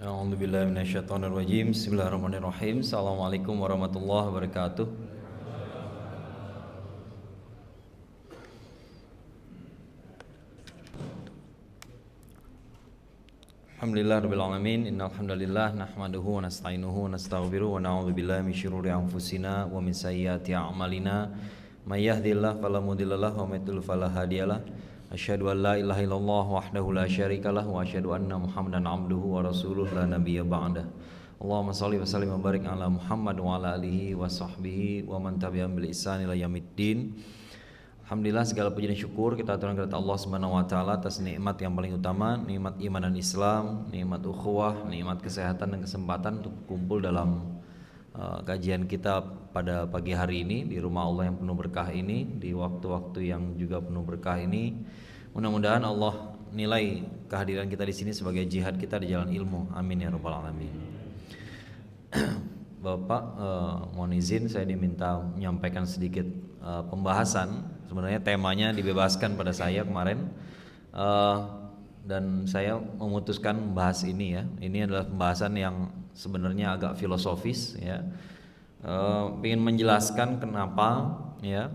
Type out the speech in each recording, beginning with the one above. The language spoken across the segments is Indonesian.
A'udzubillahi minasyaitonirrajim. Bismillahirrahmanirrahim. Assalamualaikum warahmatullahi wabarakatuh. Alhamdulillahirabbil alamin. Innal hamdalillah nahmaduhu wa nasta'inuhu wa nastaghfiruh wa na'udzubillahi min syururi anfusina wa min sayyiati a'malina. May yahdihillahu fala mudhillalah wa may yudhlil fala hadiyalah. Asyhadu an la ilaha illallah wahdahu la syarikalah wa asyhadu anna Muhammadan abduhu wa rasuluh la nabiyya ba'dah. Allahumma shalli wa sallim wa barik ala Muhammad wa ala alihi wa sahbihi wa man tabi'ahum bil ihsan ila yaumiddin. Alhamdulillah, segala puji dan syukur kita aturkan kepada Allah Subhanahu wa taala atas nikmat yang paling utama, nikmat iman dan Islam, nikmat ukhuwah, nikmat kesehatan dan kesempatan untuk kumpul dalam kajian kita pada pagi hari ini di rumah Allah yang penuh berkah ini, di waktu-waktu yang juga penuh berkah ini. Mudah-mudahan Allah nilai kehadiran kita di sini sebagai jihad kita di jalan ilmu. Amin ya rabbal alamin. Bapak, mohon izin saya diminta menyampaikan sedikit pembahasan. Sebenarnya temanya dibebaskan pada saya kemarin, dan saya memutuskan membahas ini ya. Ini adalah pembahasan yang sebenarnya agak filosofis ya. Ingin menjelaskan kenapa ya.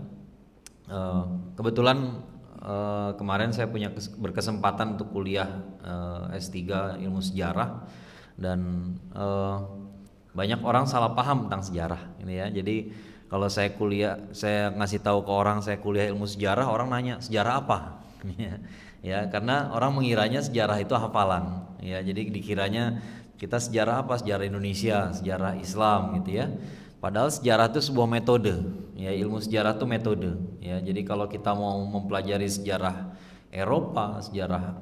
Kebetulan kemarin saya punya berkesempatan untuk kuliah S3 ilmu sejarah, dan banyak orang salah paham tentang sejarah ini ya. Jadi kalau saya kuliah, saya ngasih tahu ke orang saya kuliah ilmu sejarah, orang nanya sejarah apa? Ya, karena orang mengiranya sejarah itu hafalan. Ya, jadi dikiranya kita sejarah apa? Sejarah Indonesia, sejarah Islam gitu ya. Padahal sejarah itu sebuah metode. Ya, ilmu sejarah itu metode. Ya, jadi kalau kita mau mempelajari sejarah Eropa, sejarah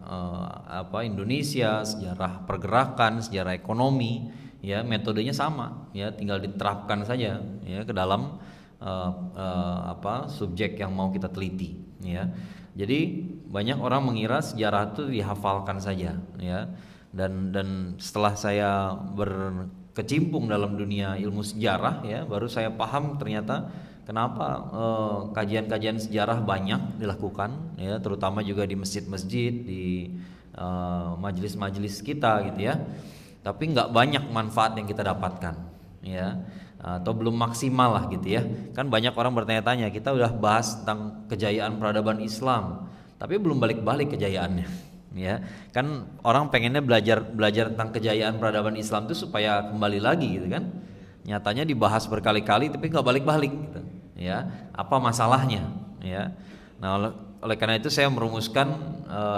Indonesia, sejarah pergerakan, sejarah ekonomi, ya metodenya sama, ya tinggal diterapkan saja ya ke dalam subjek yang mau kita teliti ya. Jadi banyak orang mengira sejarah itu dihafalkan saja ya, dan setelah saya berkecimpung dalam dunia ilmu sejarah ya, baru saya paham ternyata kenapa kajian-kajian sejarah banyak dilakukan ya, terutama juga di masjid-masjid, di majelis-majelis kita gitu ya. Tapi nggak banyak manfaat yang kita dapatkan ya, atau belum maksimal lah gitu ya. Kan banyak orang bertanya-tanya, kita udah bahas tentang kejayaan peradaban Islam tapi belum balik-balik kejayaannya ya. Kan orang pengennya belajar tentang kejayaan peradaban Islam itu supaya kembali lagi gitu kan. Nyatanya dibahas berkali-kali tapi nggak balik-balik gitu ya. Apa masalahnya ya? Nah, oleh karena itu saya merumuskan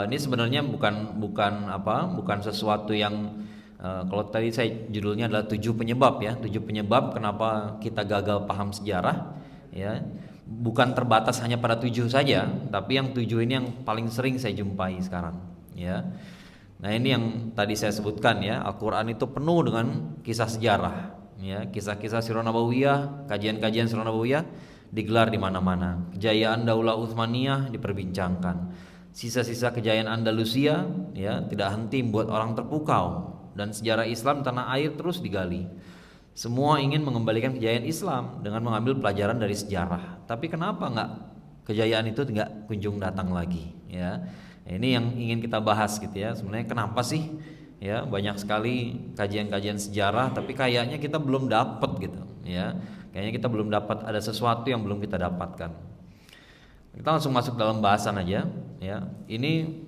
ini sebenarnya bukan sesuatu yang kalau tadi saya judulnya adalah 7 penyebab ya, 7 penyebab kenapa kita gagal paham sejarah ya. Bukan terbatas hanya pada 7 saja, tapi yang 7 ini yang paling sering saya jumpai sekarang ya. Nah, ini yang tadi saya sebutkan ya, Al-Qur'an itu penuh dengan kisah sejarah ya, kisah-kisah Sirah Nabawiyah, kajian-kajian Sirah Nabawiyah digelar di mana-mana. Kejayaan Daulah Utsmaniyah diperbincangkan. Sisa-sisa kejayaan Andalusia ya tidak henti membuat orang terpukau, dan sejarah Islam tanah air terus digali. Semua ingin mengembalikan kejayaan Islam dengan mengambil pelajaran dari sejarah. Tapi kenapa kejayaan itu nggak kunjung datang lagi ya? Ini yang ingin kita bahas gitu ya. Sebenarnya kenapa sih ya banyak sekali kajian-kajian sejarah tapi kayaknya kita belum dapat gitu ya. Kayaknya kita belum dapat, ada sesuatu yang belum kita dapatkan. Kita langsung masuk dalam bahasan aja ya. Ini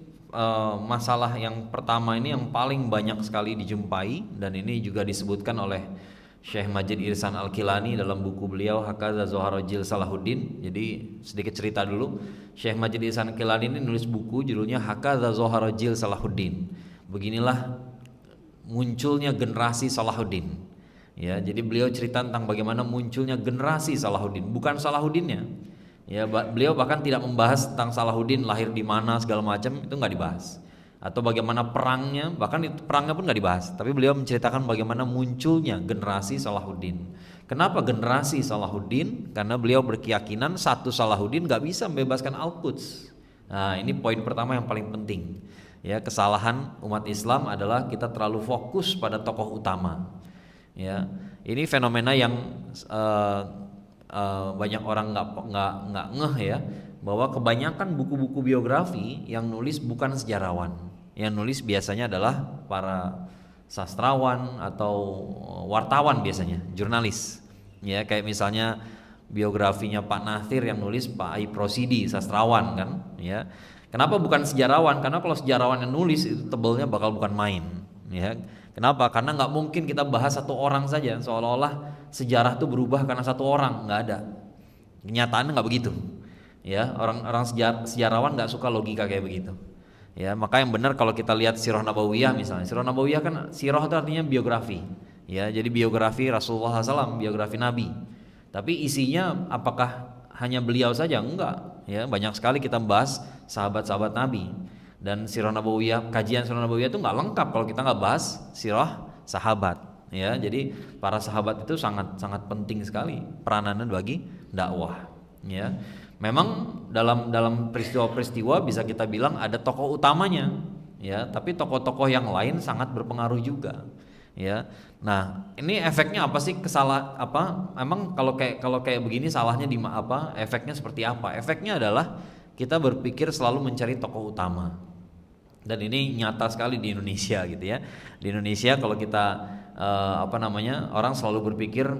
masalah yang pertama ini yang paling banyak sekali dijumpai, dan ini juga disebutkan oleh Syekh Majid Ihsan Al-Kilani dalam buku beliau Hakaza Zoharojil Salahuddin. Jadi sedikit cerita dulu. Syekh Majid Ihsan Al-Kilani ini nulis buku judulnya Hakaza Zoharojil Salahuddin. Beginilah munculnya generasi Salahuddin ya. Jadi beliau cerita tentang bagaimana munculnya generasi Salahuddin, bukan Salahuddinnya ya. Beliau bahkan tidak membahas tentang Salahuddin lahir di mana segala macam, itu nggak dibahas, atau bagaimana perangnya, bahkan itu perangnya pun nggak dibahas. Tapi beliau menceritakan bagaimana munculnya generasi Salahuddin. Kenapa generasi Salahuddin? Karena beliau berkeyakinan satu Salahuddin nggak bisa membebaskan Al-Quds. Nah, ini poin pertama yang paling penting ya. Kesalahan umat Islam adalah kita terlalu fokus pada tokoh utama ya. Ini fenomena yang banyak orang nggak ngeh ya, bahwa kebanyakan buku-buku biografi yang nulis bukan sejarawan, yang nulis biasanya adalah para sastrawan atau wartawan biasanya, jurnalis. Ya, kayak misalnya biografinya Pak Nathir yang nulis Pak Aib Rosidi, sastrawan kan, ya. Kenapa bukan sejarawan? Karena kalau sejarawan yang nulis itu tebelnya bakal bukan main, ya. Kenapa? Karena nggak mungkin kita bahas satu orang saja, seolah-olah sejarah itu berubah karena satu orang, nggak ada. Kenyataannya nggak begitu, ya. Orang sejarawan nggak suka logika kayak begitu, ya. Maka yang benar kalau kita lihat Sirah Nabawiyah misalnya, Sirah Nabawiyah kan sirah itu artinya biografi, ya. Jadi biografi Rasulullah SAW, biografi Nabi. Tapi isinya apakah hanya beliau saja? Enggak, ya. Banyak sekali kita bahas sahabat-sahabat Nabi. Dan Sirah Nabawiyah, kajian Sirah Nabawiyah itu nggak lengkap kalau kita nggak bahas sirah sahabat, ya. Jadi para sahabat itu sangat sangat penting sekali peranannya bagi dakwah, ya. Memang dalam peristiwa-peristiwa bisa kita bilang ada tokoh utamanya, ya. Tapi tokoh-tokoh yang lain sangat berpengaruh juga, ya. Nah, ini efeknya apa sih? Emang kalau kayak begini salahnya di apa? Efeknya seperti apa? Efeknya adalah kita berpikir selalu mencari tokoh utama. Dan ini nyata sekali di Indonesia gitu ya. Di Indonesia kalau kita orang selalu berpikir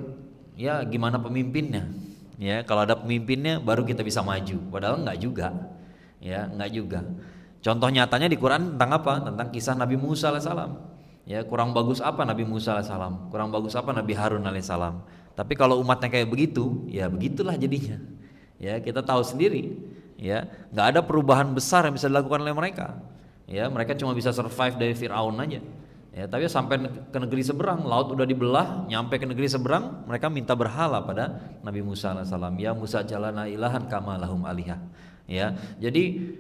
ya gimana pemimpinnya. Ya, kalau ada pemimpinnya baru kita bisa maju. Padahal enggak juga. Ya, enggak juga. Contoh nyatanya di Quran tentang apa? Tentang kisah Nabi Musa alaihissalam. Ya, kurang bagus apa Nabi Musa alaihissalam? Kurang bagus apa Nabi Harun alaihissalam? Tapi kalau umatnya kayak begitu, ya begitulah jadinya. Ya, kita tahu sendiri. Ya, nggak ada perubahan besar yang bisa dilakukan oleh mereka. Ya, mereka cuma bisa survive dari Fir'aun aja. Ya, tapi sampai ke negeri seberang, laut udah dibelah, nyampe ke negeri seberang, mereka minta berhala pada Nabi Musa alaihissalam. Ya Musa jalana ilahan kama lahum alihah. Ya, jadi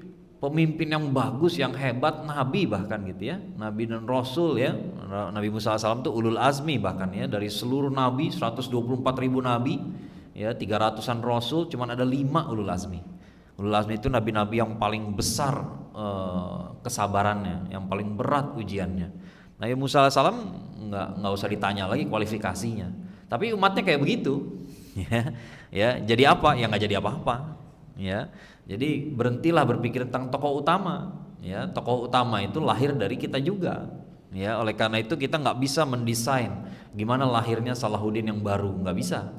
pemimpin yang bagus, yang hebat, nabi bahkan gitu ya, nabi dan rasul ya. Nabi Musa alaihissalam itu ulul azmi bahkan ya, dari seluruh nabi 124.000 nabi, ya 300-an rasul, cuman ada 5 ulul azmi. Ulul azmi itu nabi-nabi yang paling besar kesabarannya, yang paling berat ujiannya. Nabi Musa alaihissalam nggak usah ditanya lagi kualifikasinya. Tapi umatnya kayak begitu, ya. Jadi apa? Ya nggak jadi apa-apa, ya. Jadi berhentilah berpikir tentang tokoh utama, ya. Tokoh utama itu lahir dari kita juga, ya. Oleh karena itu kita nggak bisa mendesain gimana lahirnya Salahuddin yang baru, nggak bisa.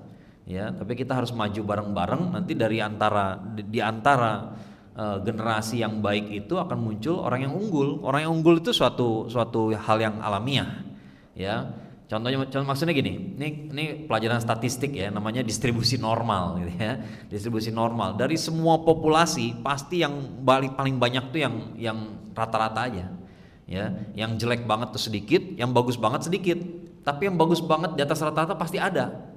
Ya, tapi kita harus maju bareng-bareng. Nanti di antara generasi yang baik itu akan muncul orang yang unggul. Orang yang unggul itu suatu hal yang alamiah, ya. Maksudnya gini, ini pelajaran statistik ya, namanya distribusi normal gitu ya. Distribusi normal dari semua populasi pasti yang paling banyak tuh yang rata-rata aja, ya. Yang jelek banget tuh sedikit, yang bagus banget sedikit. Tapi yang bagus banget di atas rata-rata pasti ada.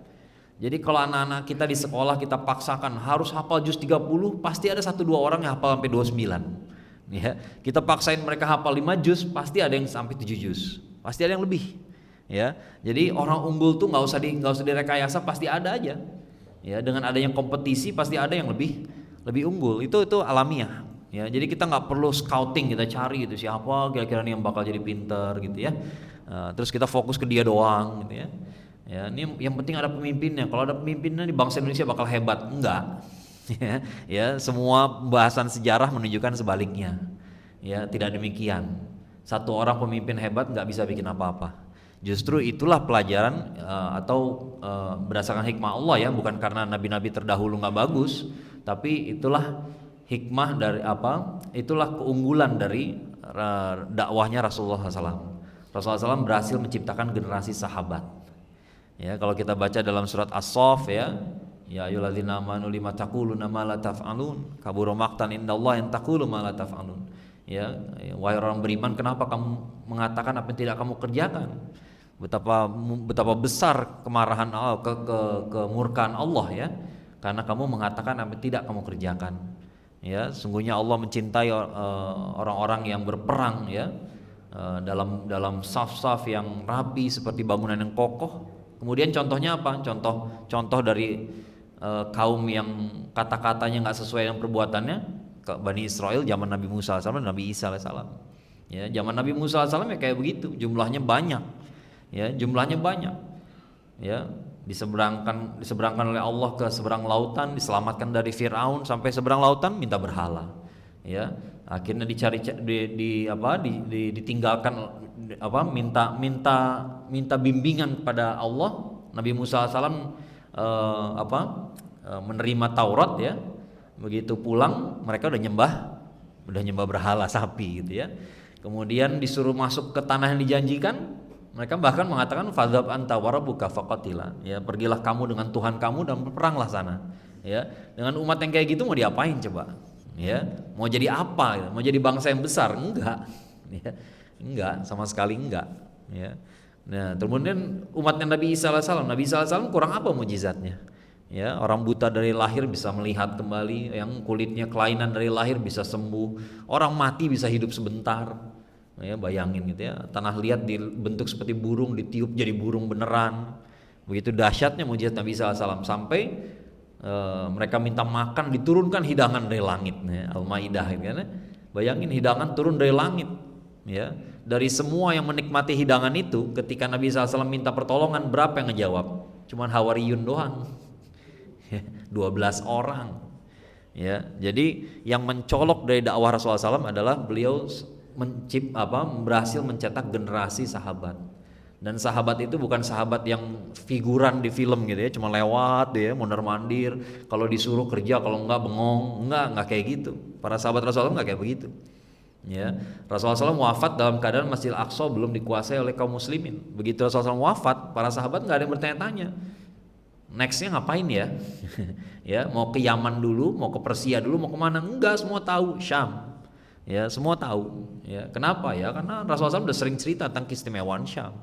Jadi kalau anak-anak kita di sekolah kita paksakan harus hafal juz 30, pasti ada 1-2 orang yang hafal sampai 29. Ya, kita paksain mereka hafal 5 juz, pasti ada yang sampai 7 juz. Pasti ada yang lebih. Ya. Jadi orang unggul tuh nggak usah direkayasa, pasti ada aja. Ya, dengan adanya kompetisi pasti ada yang lebih unggul. Itu alamiah. Ya, jadi kita nggak perlu scouting, kita cari gitu siapa kira-kira nih yang bakal jadi pinter gitu ya. Terus kita fokus ke dia doang gitu ya. Ya, ini yang penting ada pemimpinnya. Kalau ada pemimpinnya di bangsa Indonesia bakal hebat. Enggak. Ya, semua bahasan sejarah menunjukkan sebaliknya. Ya, tidak demikian. Satu orang pemimpin hebat nggak bisa bikin apa-apa. Justru itulah pelajaran berdasarkan hikmah Allah ya, bukan karena nabi-nabi terdahulu nggak bagus, tapi itulah hikmah dari itulah keunggulan dari dakwahnya Rasulullah SAW. Rasulullah SAW berhasil menciptakan generasi sahabat. Ya, kalau kita baca dalam surat As-Saff ya ayyuhalladzina amanu lima taquluna ma la taf'alun kabura maqtan indallahi an taqulu ma la taf'alun. Ya, wahai orang beriman, kenapa kamu mengatakan apa yang tidak kamu kerjakan? Betapa besar kemarahan Allah, kemurkaan Allah ya, karena kamu mengatakan apa yang tidak kamu kerjakan. Ya, sungguhnya Allah mencintai orang-orang yang berperang ya, dalam saf-saf yang rapi seperti bangunan yang kokoh. Kemudian contohnya apa? Contoh dari kaum yang kata-katanya nggak sesuai dengan perbuatannya, ke Bani Israel zaman Nabi Musa AS dan Nabi Isa AS. Ya, zaman Nabi Musa AS ya kayak begitu, jumlahnya banyak. Ya, Ya, diseberangkan oleh Allah ke seberang lautan, diselamatkan dari Fir'aun sampai seberang lautan minta berhala. ya. Akhirnya dicari ditinggalkan minta bimbingan kepada Allah. Nabi Musa alaihissalam menerima Taurat ya. Begitu pulang mereka udah nyembah berhala sapi gitu ya. Kemudian disuruh masuk ke tanah yang dijanjikan, mereka bahkan mengatakan fadzhab anta wa rabbuka faqatila, ya pergilah kamu dengan Tuhan kamu dan berperanglah sana. Ya, dengan umat yang kayak gitu mau diapain coba? Ya, mau jadi apa? Mau jadi bangsa yang besar? Enggak. Ya, enggak, sama sekali enggak. Ya. Nah, kemudian umatnya Nabi Isa alaihissalam kurang apa mujizatnya? Ya, orang buta dari lahir bisa melihat kembali, yang kulitnya kelainan dari lahir bisa sembuh, orang mati bisa hidup sebentar. Ya, bayangin gitu ya, tanah liat dibentuk seperti burung, ditiup jadi burung beneran. Begitu dahsyatnya mujizat Nabi SAW sampai mereka minta makan, diturunkan hidangan dari langit. Ya, Al-Maidah gitu ya. Bayangin hidangan turun dari langit. Ya, dari semua yang menikmati hidangan itu, ketika Nabi SAW minta pertolongan, berapa yang ngejawab? Cuman Hawariyun doang. 12 orang. Ya, jadi yang mencolok dari dakwah Rasulullah SAW adalah beliau berhasil mencetak generasi sahabat. Dan sahabat itu bukan sahabat yang figuran di film gitu ya, cuma lewat ya, mondar-mandir, kalau disuruh kerja, kalau enggak bengong, enggak kayak gitu. Para sahabat Rasulullah enggak kayak begitu. Ya, Rasulullah SAW wafat dalam keadaan Masjidil Aqsa belum dikuasai oleh kaum muslimin. Begitu Rasulullah SAW wafat, para sahabat enggak ada yang bertanya-tanya. Nextnya ngapain ya? Ya, mau ke Yaman dulu, mau ke Persia dulu, mau kemana? Enggak, semua tahu Syam. Ya, semua tahu. Ya, kenapa ya? Karena Rasulullah SAW udah sering cerita tentang keistimewaan Syam.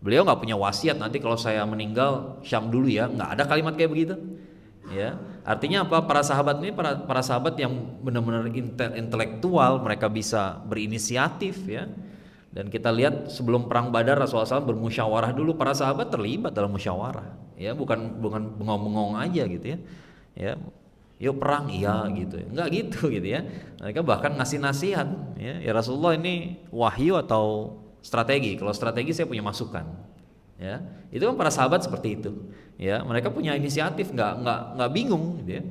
Beliau nggak punya wasiat nanti kalau saya meninggal Syam dulu ya, nggak ada kalimat kayak begitu. Ya, artinya apa? Para sahabat ini para sahabat yang benar-benar intelektual, mereka bisa berinisiatif ya. Dan kita lihat sebelum perang Badar Rasulullah SAW bermusyawarah dulu, para sahabat terlibat dalam musyawarah. Ya, bukan bengong-bengong aja gitu ya. Ya, yuk perang iya gitu. Enggak gitu gitu ya. Mereka bahkan ngasih nasihat ya Rasulullah, ini wahyu atau strategi? Kalau strategi saya punya masukan. Ya, itu kan para sahabat seperti itu. Ya, mereka punya inisiatif, nggak bingung gitu ya.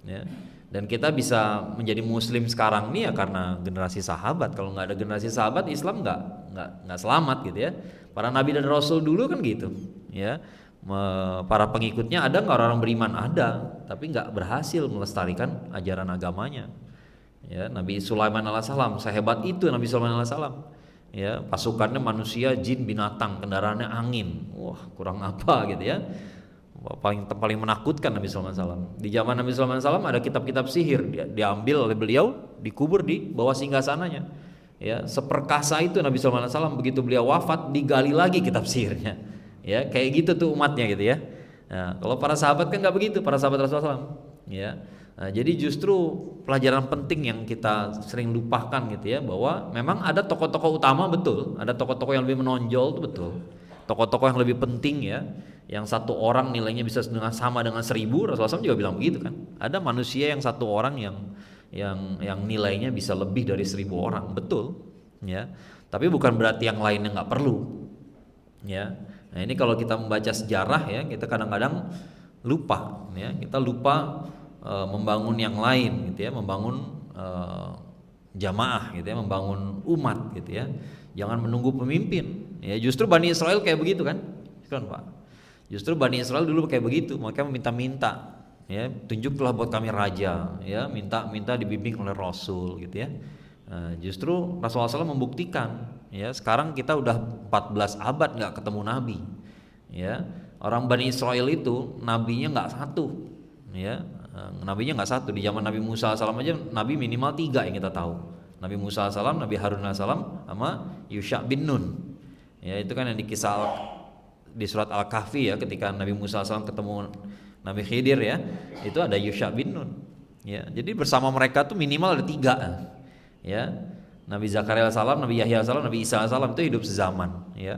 Ya. Dan kita bisa menjadi muslim sekarang nih ya karena generasi sahabat. Kalau nggak ada generasi sahabat, Islam nggak selamat gitu ya. Para nabi dan rasul dulu kan gitu ya. Para pengikutnya ada nggak orang beriman? Ada, tapi nggak berhasil melestarikan ajaran agamanya. Ya, Nabi Sulaiman alaihissalam sehebat itu Nabi Sulaiman alaihissalam. Ya, pasukannya manusia, jin, binatang, kendaraannya angin. Wah, kurang apa gitu ya. Paling menakutkan Nabi Sulaiman alaihissalam. Di zaman Nabi Sulaiman alaihissalam ada kitab-kitab sihir, diambil oleh beliau, dikubur di bawah singgasananya. Ya, seperkasa itu Nabi Sulaiman alaihissalam, begitu beliau wafat digali lagi kitab sihirnya. Ya, kayak gitu tuh umatnya gitu ya. Nah, kalau para sahabat kan nggak begitu, para sahabat Rasulullah SAW. Ya, nah, jadi justru pelajaran penting yang kita sering lupakan gitu ya, bahwa memang ada tokoh-tokoh utama betul, ada tokoh-tokoh yang lebih menonjol itu betul, tokoh-tokoh yang lebih penting ya, yang satu orang nilainya bisa sama dengan 1000. Rasulullah SAW juga bilang begitu kan. Ada manusia yang satu orang yang nilainya bisa lebih dari 1000 orang, betul ya. Tapi bukan berarti yang lainnya nggak perlu ya. Nah, ini kalau kita membaca sejarah ya, kita kadang-kadang lupa ya, kita lupa membangun yang lain gitu ya, membangun jamaah gitu ya, membangun umat gitu ya. Jangan menunggu pemimpin. Ya, justru Bani Israel kayak begitu kan Pak. Justru Bani Israel dulu kayak begitu, mereka meminta-minta ya, tunjuklah buat kami raja ya, minta dibimbing oleh Rasul gitu ya. Nah, justru Rasulullah SAW membuktikan ya, sekarang kita udah 14 abad nggak ketemu nabi ya. Orang Bani Israel itu nabinya nggak satu ya, nabinya nggak satu. Di zaman Nabi Musa SAW aja nabi minimal 3 yang kita tahu. Nabi Musa SAW, Nabi Harun SAW, sama Yusha bin Nun ya. Itu kan yang dikisah di surat Al-Kahfi ya, ketika Nabi Musa SAW ketemu Nabi Khidir ya, itu ada Yusha bin Nun ya. Jadi bersama mereka tuh minimal ada 3 ya. Nabi Zakaria alaihissalam, Nabi Yahya alaihissalam, Nabi Isa alaihissalam itu hidup sezaman ya.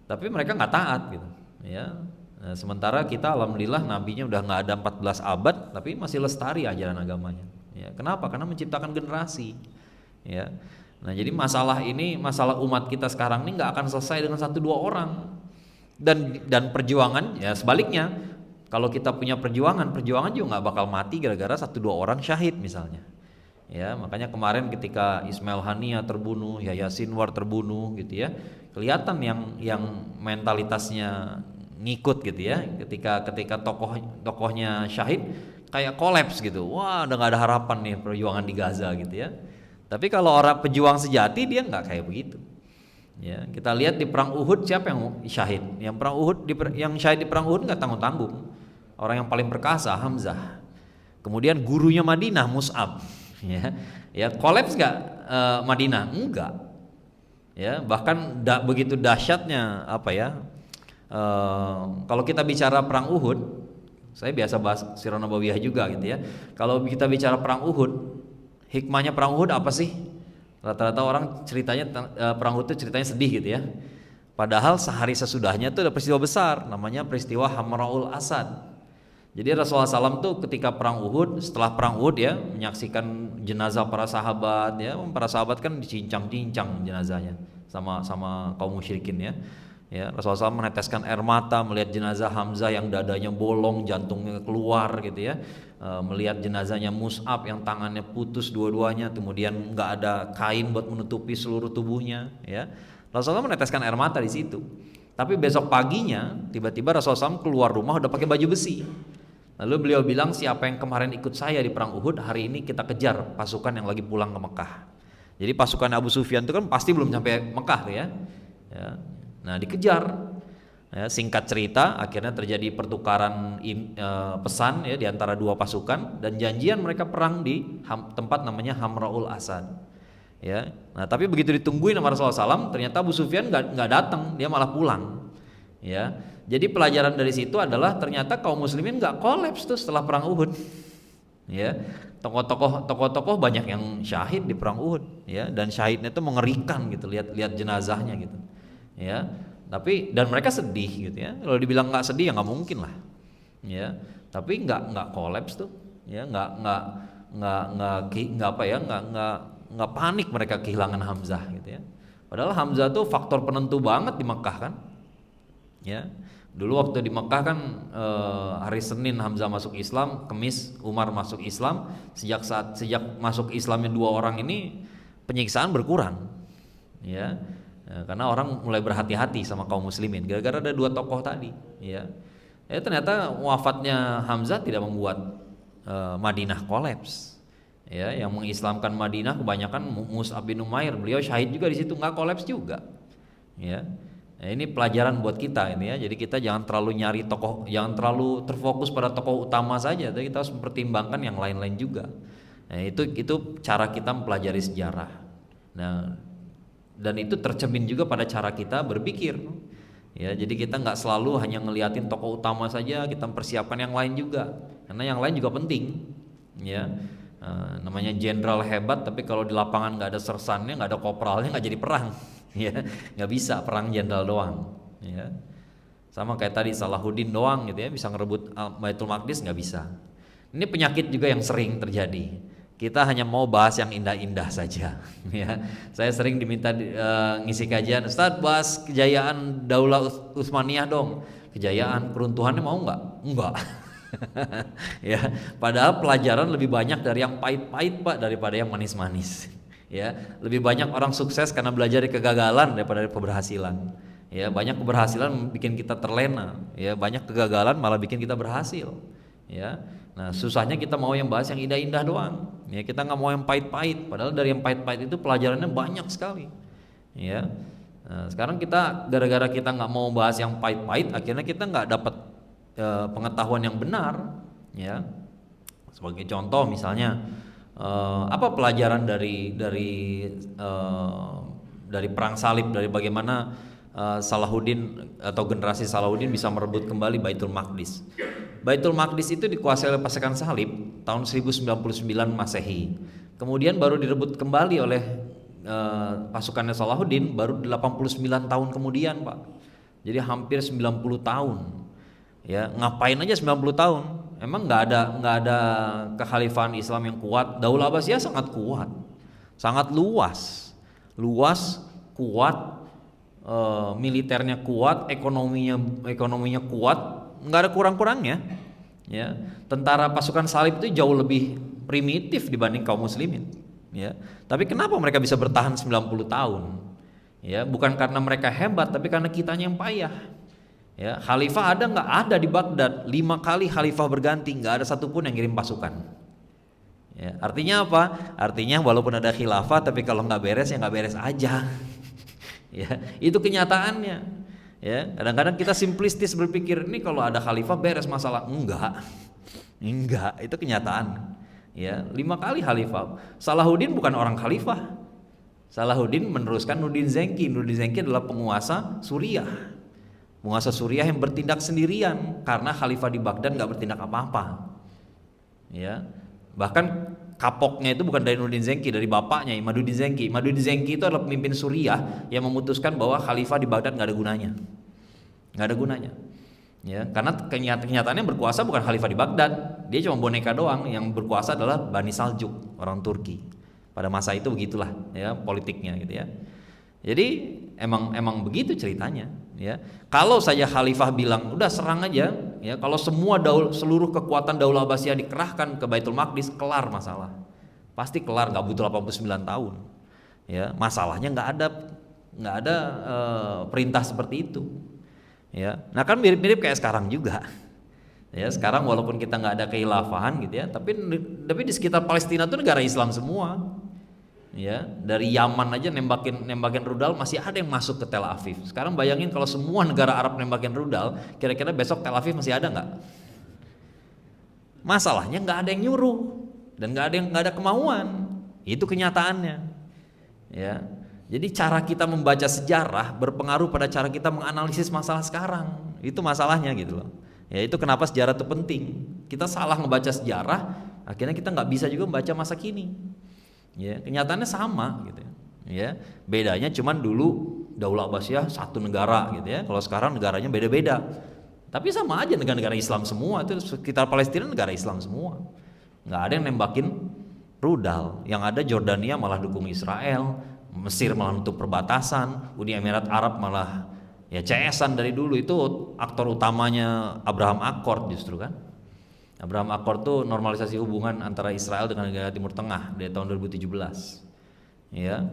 Tapi mereka nggak taat gitu ya. Nah, sementara kita alhamdulillah nabinya udah nggak ada 14 abad, tapi masih lestari ajaran agamanya ya. Kenapa? Karena menciptakan generasi ya. Nah, jadi masalah umat kita sekarang ini nggak akan selesai dengan 1-2 orang. Dan perjuangan ya sebaliknya, kalau kita punya perjuangan juga nggak bakal mati gara-gara 1-2 orang syahid misalnya Ya, makanya kemarin ketika Ismail Haniah terbunuh, Yahya Sinwar terbunuh gitu ya, kelihatan yang mentalitasnya ngikut gitu ya. Ketika tokohnya syahid, kayak kolaps gitu. Wah, udah gak ada harapan nih perjuangan di Gaza gitu ya. Tapi kalau orang pejuang sejati dia nggak kayak begitu. Ya, kita lihat di perang Uhud siapa yang syahid? Yang syahid di perang Uhud nggak tanggung-tanggung. Orang yang paling perkasa Hamzah. Kemudian gurunya Madinah Mus'ab. Ya kolaps nggak Madinah? Enggak. Ya, bahkan begitu dahsyatnya apa ya? Kalau kita bicara perang Uhud, saya biasa bahas Sirah Nabawiyah juga gitu ya. Kalau kita bicara perang Uhud, hikmahnya perang Uhud apa sih? Rata-rata orang ceritanya perang Uhud itu ceritanya sedih gitu ya. Padahal sehari sesudahnya itu ada peristiwa besar, namanya peristiwa Hamraul Asad. Jadi Rasulullah SAW tuh ketika perang Uhud, setelah perang Uhud ya, menyaksikan jenazah para sahabat ya, para sahabat kan dicincang-cincang jenazahnya sama kaum musyrikin ya. Ya, Rasulullah SAW meneteskan air mata melihat jenazah Hamzah yang dadanya bolong, jantungnya keluar gitu ya. Melihat jenazahnya Mus'ab yang tangannya putus dua-duanya, kemudian nggak ada kain buat menutupi seluruh tubuhnya ya. Rasulullah SAW meneteskan air mata di situ. Tapi besok paginya tiba-tiba Rasulullah SAW keluar rumah udah pakai baju besi. Lalu beliau bilang, siapa yang kemarin ikut saya di perang Uhud, hari ini kita kejar pasukan yang lagi pulang ke Mekah. Jadi pasukan Abu Sufyan itu kan pasti belum sampai Mekah tuh ya. Nah dikejar. Ya, singkat cerita, akhirnya terjadi pertukaran pesan ya di antara dua pasukan dan janjian mereka perang di tempat namanya Hamraul Asad. Ya, nah tapi begitu ditungguin sama Rasulullah SAW, ternyata Abu Sufyan nggak datang, dia malah pulang. Ya, jadi pelajaran dari situ adalah ternyata kaum muslimin nggak kolaps tuh setelah perang Uhud. Ya, tokoh-tokoh banyak yang syahid di perang Uhud. Ya, dan syahidnya itu mengerikan gitu, lihat jenazahnya gitu. Ya, tapi dan mereka sedih gitu ya. Kalau dibilang nggak sedih ya nggak mungkin lah. Ya, tapi nggak kolaps tuh. Ya, nggak panik mereka kehilangan Hamzah gitu ya. Padahal Hamzah tuh faktor penentu banget di Mekah kan. Ya, dulu waktu di Mekah kan hari Senin Hamzah masuk Islam, Kamis Umar masuk Islam. Sejak masuk Islamnya dua orang ini penyiksaan berkurang. Ya, karena orang mulai berhati-hati sama kaum muslimin gara-gara ada dua tokoh tadi. Ya, ternyata wafatnya Hamzah tidak membuat Madinah kolaps. Ya, yang mengislamkan Madinah kebanyakan Mus'ab bin Umair, beliau syahid juga di situ, nggak kolaps juga. Ya, nah, ini pelajaran buat kita ini ya. Jadi kita jangan terlalu nyari tokoh, jangan terlalu terfokus pada tokoh utama saja, tapi kita harus mempertimbangkan yang lain-lain juga. Nah, itu cara kita mempelajari sejarah. Nah, dan itu tercermin juga pada cara kita berpikir. Ya, jadi kita nggak selalu hanya ngeliatin tokoh utama saja, kita mempersiapkan yang lain juga, karena yang lain juga penting. Ya. Namanya jenderal hebat tapi kalau di lapangan nggak ada sersannya, nggak ada kopralnya, nggak jadi perang. Ya, nggak bisa perang jenderal doang. Ya, sama kayak tadi Salahuddin doang gitu ya bisa ngerebut Baitul Maqdis, nggak bisa. Ini penyakit juga yang sering terjadi. Kita hanya mau bahas yang indah-indah saja. Ya, saya sering diminta ngisi kajian, Ustadz bahas kejayaan Daulah Utsmaniyah dong. Kejayaan keruntuhannya mau nggak? Enggak. Ya, padahal pelajaran lebih banyak dari yang pahit-pahit Pak daripada yang manis-manis. Ya, lebih banyak orang sukses karena belajar dari kegagalan daripada dari keberhasilan. Ya, banyak keberhasilan bikin kita terlena. Ya, banyak kegagalan malah bikin kita berhasil. Ya, nah susahnya kita mau yang bahas yang indah-indah doang. Ya, kita nggak mau yang pahit-pahit. Padahal dari yang pahit-pahit itu pelajarannya banyak sekali. Ya, nah, sekarang kita gara-gara kita nggak mau bahas yang pahit-pahit, akhirnya kita nggak dapat pengetahuan yang benar. Ya, sebagai contoh misalnya apa pelajaran dari perang salib, dari bagaimana Salahuddin atau generasi Salahuddin bisa merebut kembali Baitul Maqdis. Baitul Maqdis itu dikuasai oleh pasukan salib tahun 1099 Masehi. Kemudian baru direbut kembali oleh pasukannya Salahuddin baru 89 tahun kemudian, Pak. Jadi hampir 90 tahun. Ya, ngapain aja 90 tahun? Emang nggak ada kekhalifahan Islam yang kuat. Daulah Abbasiyah sangat kuat, sangat luas, kuat, militernya kuat, ekonominya kuat, nggak ada kurang-kurangnya. Ya, tentara pasukan salib itu jauh lebih primitif dibanding kaum muslimin, ya. Tapi kenapa mereka bisa bertahan 90 tahun? Ya, bukan karena mereka hebat, tapi karena kitanya yang payah. Ya, khalifah ada nggak? Ada di Baghdad. 5 kali khalifah berganti, nggak ada satupun yang ngirim pasukan. Ya, artinya apa? Artinya walaupun ada khilafah, tapi kalau nggak beres ya nggak beres aja. Ya, itu kenyataannya. Ya, kadang-kadang kita simplistis berpikir ini kalau ada khalifah beres masalah. Enggak, itu kenyataan. Ya, 5 kali khalifah. Salahuddin bukan orang khalifah. Salahuddin meneruskan Nuruddin Zenki. Nuruddin Zenki adalah penguasa Suriah. Penguasa Suriah yang bertindak sendirian karena khalifah di Baghdad nggak bertindak apa-apa. Ya, bahkan kapoknya itu bukan dari Nuruddin Zenki, dari bapaknya Imaduddin Zenki. Imaduddin Zenki itu adalah pemimpin Suriah yang memutuskan bahwa khalifah di Baghdad nggak ada gunanya, ya, karena kenyataannya berkuasa bukan khalifah di Baghdad, dia cuma boneka doang. Yang berkuasa adalah Bani Saljuk, orang Turki. Pada masa itu begitulah, ya, politiknya gitu ya. Jadi emang begitu ceritanya, ya. Kalau saja khalifah bilang udah serang aja, ya, kalau seluruh kekuatan Daulah Abbasiyah dikerahkan ke Baitul Maqdis, kelar masalah. Pasti kelar, nggak butuh 89 tahun. Ya, masalahnya nggak ada perintah seperti itu. Ya. Nah, kan mirip-mirip kayak sekarang juga. Ya, sekarang walaupun kita nggak ada keilafahan gitu ya, tapi di sekitar Palestina tuh negara Islam semua. Ya, dari Yaman aja nembakin rudal masih ada yang masuk ke Tel Aviv. Sekarang bayangin kalau semua negara Arab nembakin rudal, kira-kira besok Tel Aviv masih ada nggak? Masalahnya nggak ada yang nyuruh dan nggak ada kemauan. Itu kenyataannya. Ya, jadi cara kita membaca sejarah berpengaruh pada cara kita menganalisis masalah sekarang. Itu masalahnya gitu loh. Ya, itu kenapa sejarah itu penting. Kita salah ngebaca sejarah, akhirnya kita nggak bisa juga membaca masa kini. Ya, kenyataannya sama gitu ya. Bedanya cuman dulu Daulah Abbasiyah satu negara gitu ya. Kalau sekarang negaranya beda-beda. Tapi sama aja negara-negara Islam semua, itu sekitar Palestina negara Islam semua. Nggak ada yang nembakin rudal. Yang ada Jordania malah dukung Israel, Mesir malah nutup perbatasan, Uni Emirat Arab malah ya CS-an dari dulu. Itu aktor utamanya Abraham Accord justru kan. Abraham Accord tuh normalisasi hubungan antara Israel dengan negara Timur Tengah dari tahun 2017. Ya,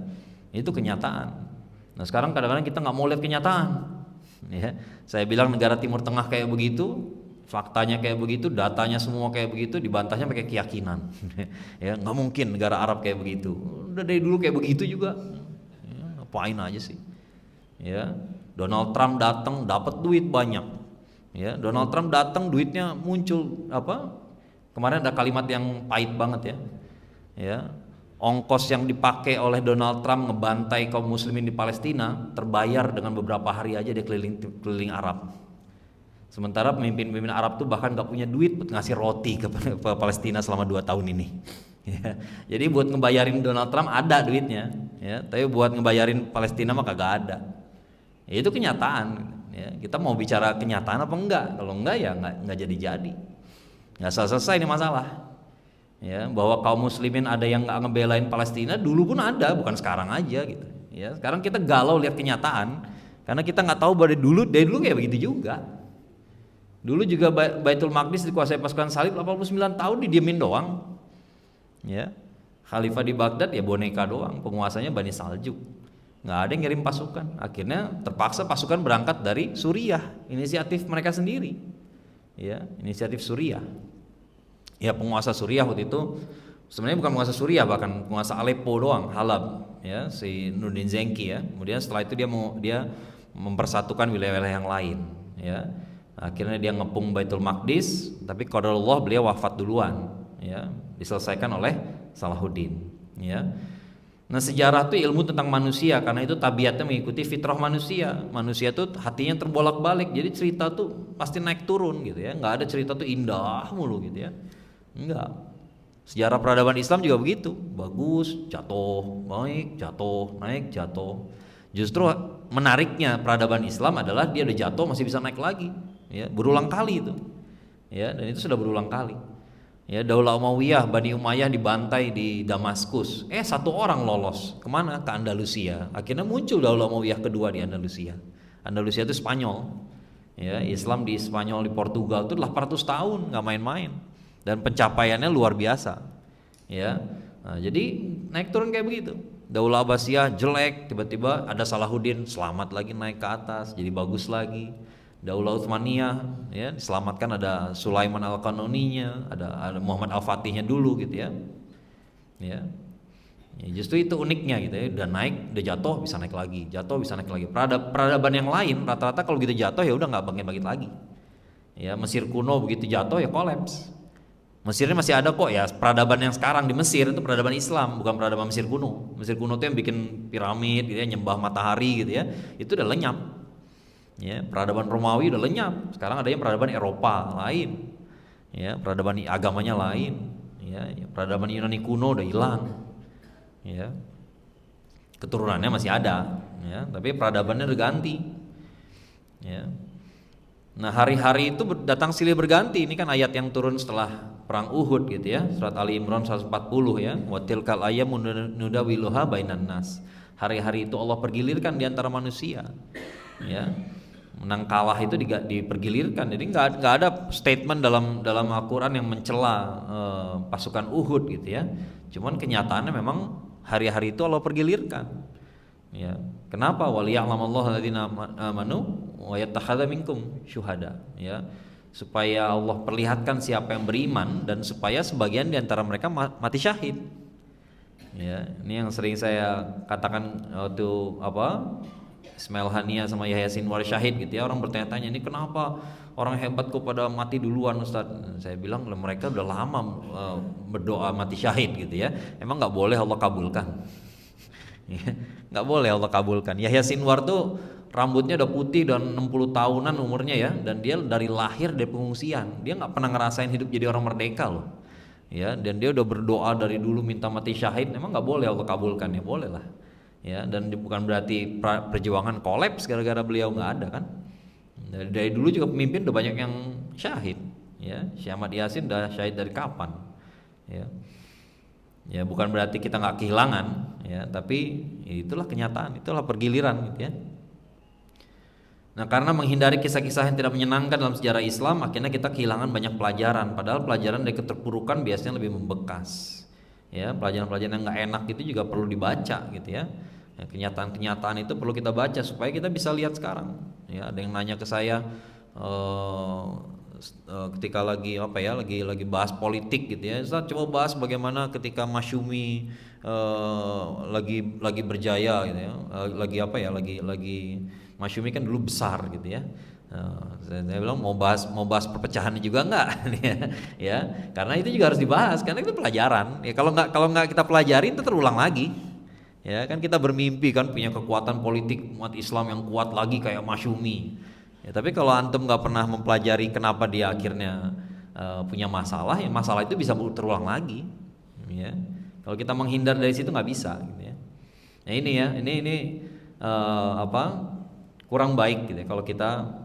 itu kenyataan. Nah, sekarang kadang-kadang kita nggak mau lihat kenyataan. Ya, saya bilang negara Timur Tengah kayak begitu, faktanya kayak begitu, datanya semua kayak begitu, dibantahnya pakai keyakinan. Ya, nggak mungkin negara Arab kayak begitu. Udah dari dulu kayak begitu juga. Ya, ngapain aja sih? Ya, Donald Trump datang dapat duit banyak. Ya, Donald Trump datang duitnya muncul apa? Kemarin ada kalimat yang pahit banget ya. Ya, ongkos yang dipakai oleh Donald Trump ngebantai kaum muslimin di Palestina terbayar dengan beberapa hari aja dia keliling Arab. Sementara pemimpin-pemimpin Arab tuh bahkan nggak punya duit buat ngasih roti ke Palestina selama 2 tahun ini. Ya, jadi buat ngebayarin Donald Trump ada duitnya, ya, tapi buat ngebayarin Palestina mah kagak ada. Ya, itu kenyataan. Ya, kita mau bicara kenyataan apa enggak? Kalau enggak ya enggak jadi-jadi. Enggak selesai ini masalah. Ya, bahwa kaum muslimin ada yang enggak ngebelain Palestina dulu pun ada, bukan sekarang aja gitu. Ya, sekarang kita galau lihat kenyataan karena kita nggak tahu dari dulu kayak begitu juga. Dulu juga Baitul Maqdis dikuasai pasukan salib 89 tahun didiemin doang. Ya. Khalifah di Baghdad ya boneka doang, penguasanya Bani Saljuk. Nggak ada yang ngirim pasukan. Akhirnya terpaksa pasukan berangkat dari Suriah, inisiatif mereka sendiri. Ya, inisiatif Suriah. Ya, penguasa Suriah waktu itu sebenarnya bukan penguasa Suriah, bahkan penguasa Aleppo doang, Halab, ya, si Nuruddin Zenki ya. Kemudian setelah itu dia mempersatukan wilayah-wilayah yang lain, ya. Akhirnya dia ngepung Baitul Maqdis, tapi qadarullah beliau wafat duluan, ya, diselesaikan oleh Salahuddin, ya. Nah, sejarah itu ilmu tentang manusia, karena itu tabiatnya mengikuti fitrah manusia. Manusia tuh hatinya terbolak-balik, jadi cerita tuh pasti naik turun gitu ya. Nggak ada cerita tuh indah mulu gitu ya. Enggak. Sejarah peradaban Islam juga begitu, bagus, jatuh, naik, jatuh, naik, jatuh. Justru menariknya peradaban Islam adalah dia udah jatuh masih bisa naik lagi, ya, berulang kali itu, ya, dan itu sudah berulang kali. Ya, Daulah Umayyah, Bani Umayyah dibantai di Damaskus. Satu orang lolos kemana? Ke Andalusia. Akhirnya muncul Daulah Umayyah kedua di Andalusia. Andalusia itu Spanyol. Ya, Islam di Spanyol, di Portugal itu 800 tahun, nggak main-main. Dan pencapaiannya luar biasa. ya. Nah, jadi naik turun kayak begitu. Daulah Abbasiyah jelek, tiba-tiba ada Salahuddin selamat lagi naik ke atas, jadi bagus lagi. Daulah Utsmaniyah ya diselamatkan, ada Sulaiman Al-Qanuninya, ada Muhammad Al-Fatihnya dulu gitu ya. Ya. Ya, justru itu uniknya gitu ya, udah naik, udah jatuh bisa naik lagi, jatuh bisa naik lagi. Peradaban yang lain rata-rata kalau gitu jatuh ya udah nggak bangkit-bangkit lagi. Ya Mesir kuno begitu jatuh ya kolaps. Mesirnya masih ada kok ya, peradaban yang sekarang di Mesir itu peradaban Islam, bukan peradaban Mesir kuno. Mesir kuno itu yang bikin piramid gitu ya, nyembah matahari gitu ya, itu udah lenyap. Ya, peradaban Romawi udah lenyap. Sekarang ada yang peradaban Eropa lain. Ya, peradaban agamanya lain. Ya, peradaban Yunani kuno udah hilang. Ya, keturunannya masih ada. Ya, tapi peradabannya udah ganti. Ya. Nah hari-hari itu datang silih berganti. Ini kan ayat yang turun setelah perang Uhud gitu ya, surat Ali Imran 140 ya, wa tilkal ayyamun nudawiluha bainan nas. Hari-hari itu Allah pergilirkan di antara manusia ya. Menang kalah itu dipergilirkan. Jadi nggak ada statement dalam Al-Quran yang mencela pasukan Uhud gitu ya. Cuman kenyataannya memang hari-hari itu Allah pergilirkan ya. Kenapa? Waliya'lamallahu alladzina amanu wa yattakhadha minkum syuhada ya, supaya Allah perlihatkan siapa yang beriman dan supaya sebagian di antara mereka mati syahid. Ya, ini yang sering saya katakan waktu Ismail Hania sama Yahya Sinwar syahid gitu ya, orang bertanya-tanya ini kenapa orang hebat kok pada mati duluan Ustaz. Saya bilang mereka udah lama berdoa mati syahid gitu ya. Emang nggak boleh Allah kabulkan? Nggak boleh Allah kabulkan. Yahya Sinwar tuh rambutnya udah putih dan 60 tahunan umurnya ya, dan dia dari lahir dari pengungsian, dia nggak pernah ngerasain hidup jadi orang merdeka loh ya, dan dia udah berdoa dari dulu minta mati syahid. Emang nggak boleh Allah kabulkan? Ya boleh lah ya, dan bukan berarti perjuangan kolaps gara-gara beliau nggak ada kan. Dari dulu juga pemimpin udah banyak yang syahid ya. Syekh Ahmad Yasin udah syahid dari kapan ya. Ya bukan berarti kita nggak kehilangan ya, tapi itulah kenyataan, itulah pergiliran gitu ya. Nah karena menghindari kisah-kisah yang tidak menyenangkan dalam sejarah Islam, akhirnya kita kehilangan banyak pelajaran. Padahal pelajaran dari keterpurukan biasanya lebih membekas. Ya pelajaran-pelajaran yang nggak enak itu juga perlu dibaca gitu ya. Ya, kenyataan-kenyataan itu perlu kita baca supaya kita bisa lihat sekarang. Ya ada yang nanya ke saya ketika lagi lagi bahas politik gitu ya, Ustaz coba bahas bagaimana ketika Masyumi lagi berjaya gitu ya, lagi Masyumi kan dulu besar gitu ya. Saya bilang mau bahas perpecahan juga enggak ya, karena itu juga harus dibahas karena itu pelajaran ya. Kalau nggak kita pelajarin itu terulang lagi ya. Kan kita bermimpi kan punya kekuatan politik umat Islam yang kuat lagi kayak Masyumi ya, tapi kalau antum nggak pernah mempelajari kenapa dia akhirnya punya masalah, ya masalah itu bisa terulang lagi ya. Kalau kita menghindar dari situ nggak bisa gitu ya. Nah ini ya, ini kurang baik gitu ya kalau kita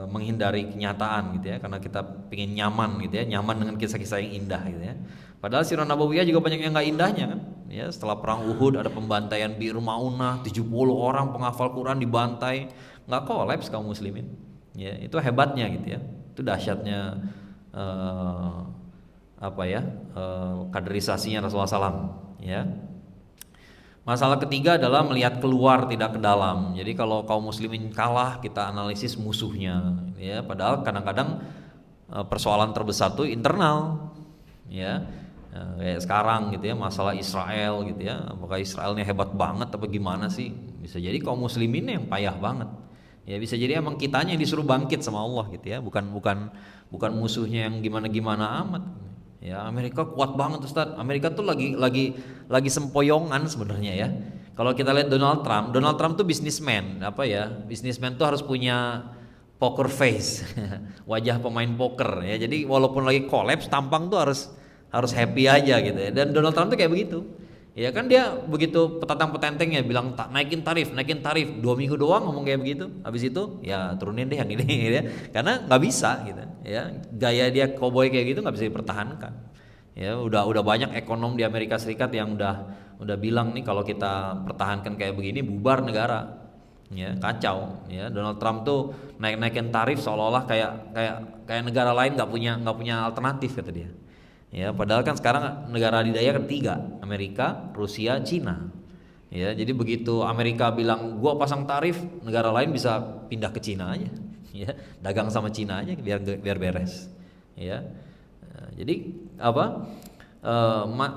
menghindari kenyataan gitu ya, karena kita pengen nyaman gitu ya, nyaman dengan kisah-kisah yang indah gitu ya. Padahal Sirah Nabawiyah juga banyak yang nggak indahnya kan ya. Setelah perang Uhud ada pembantaian Bi'r Maunah, 70 orang penghafal Quran dibantai, nggak kolaps kaum muslimin ya. Itu hebatnya gitu ya, itu dahsyatnya kaderisasinya Rasulullah SAW ya. Masalah ketiga adalah melihat keluar tidak ke dalam. Jadi kalau kaum muslimin kalah, kita analisis musuhnya ya, padahal kadang-kadang persoalan terbesar itu internal ya. Kayak sekarang gitu ya, masalah Israel gitu ya, apakah Israelnya hebat banget apa gimana sih? Bisa jadi kaum muslimin yang payah banget ya, bisa jadi emang kitanya yang disuruh bangkit sama Allah gitu ya, bukan musuhnya yang gimana-gimana amat ya. Amerika kuat banget Ustaz, Amerika tuh lagi sempoyongan sebenarnya ya. Kalau kita lihat Donald Trump tuh bisnismen bisnismen tuh harus punya poker face wajah pemain poker ya. Jadi walaupun lagi kolaps, tampang tuh harus happy aja gitu ya. Dan Donald Trump tuh kayak begitu ya kan, dia begitu petantang-petenteng ya bilang naikin tarif 2 minggu doang ngomong kayak begitu, habis itu ya turunin deh yang ini gitu ya, karena nggak bisa gitu ya, gaya dia cowboy kayak gitu nggak bisa dipertahankan ya. Udah banyak ekonom di Amerika Serikat yang udah bilang nih, kalau kita pertahankan kayak begini bubar negara ya, kacau ya. Donald Trump tuh naikin tarif seolah-olah kayak negara lain nggak punya alternatif kata dia Ya, padahal kan sekarang negara adidaya kan tiga, Amerika, Rusia, Cina. Ya, jadi begitu Amerika bilang gua pasang tarif, negara lain bisa pindah ke Cina aja. Ya, dagang sama Cina aja biar beres. Ya. Jadi apa?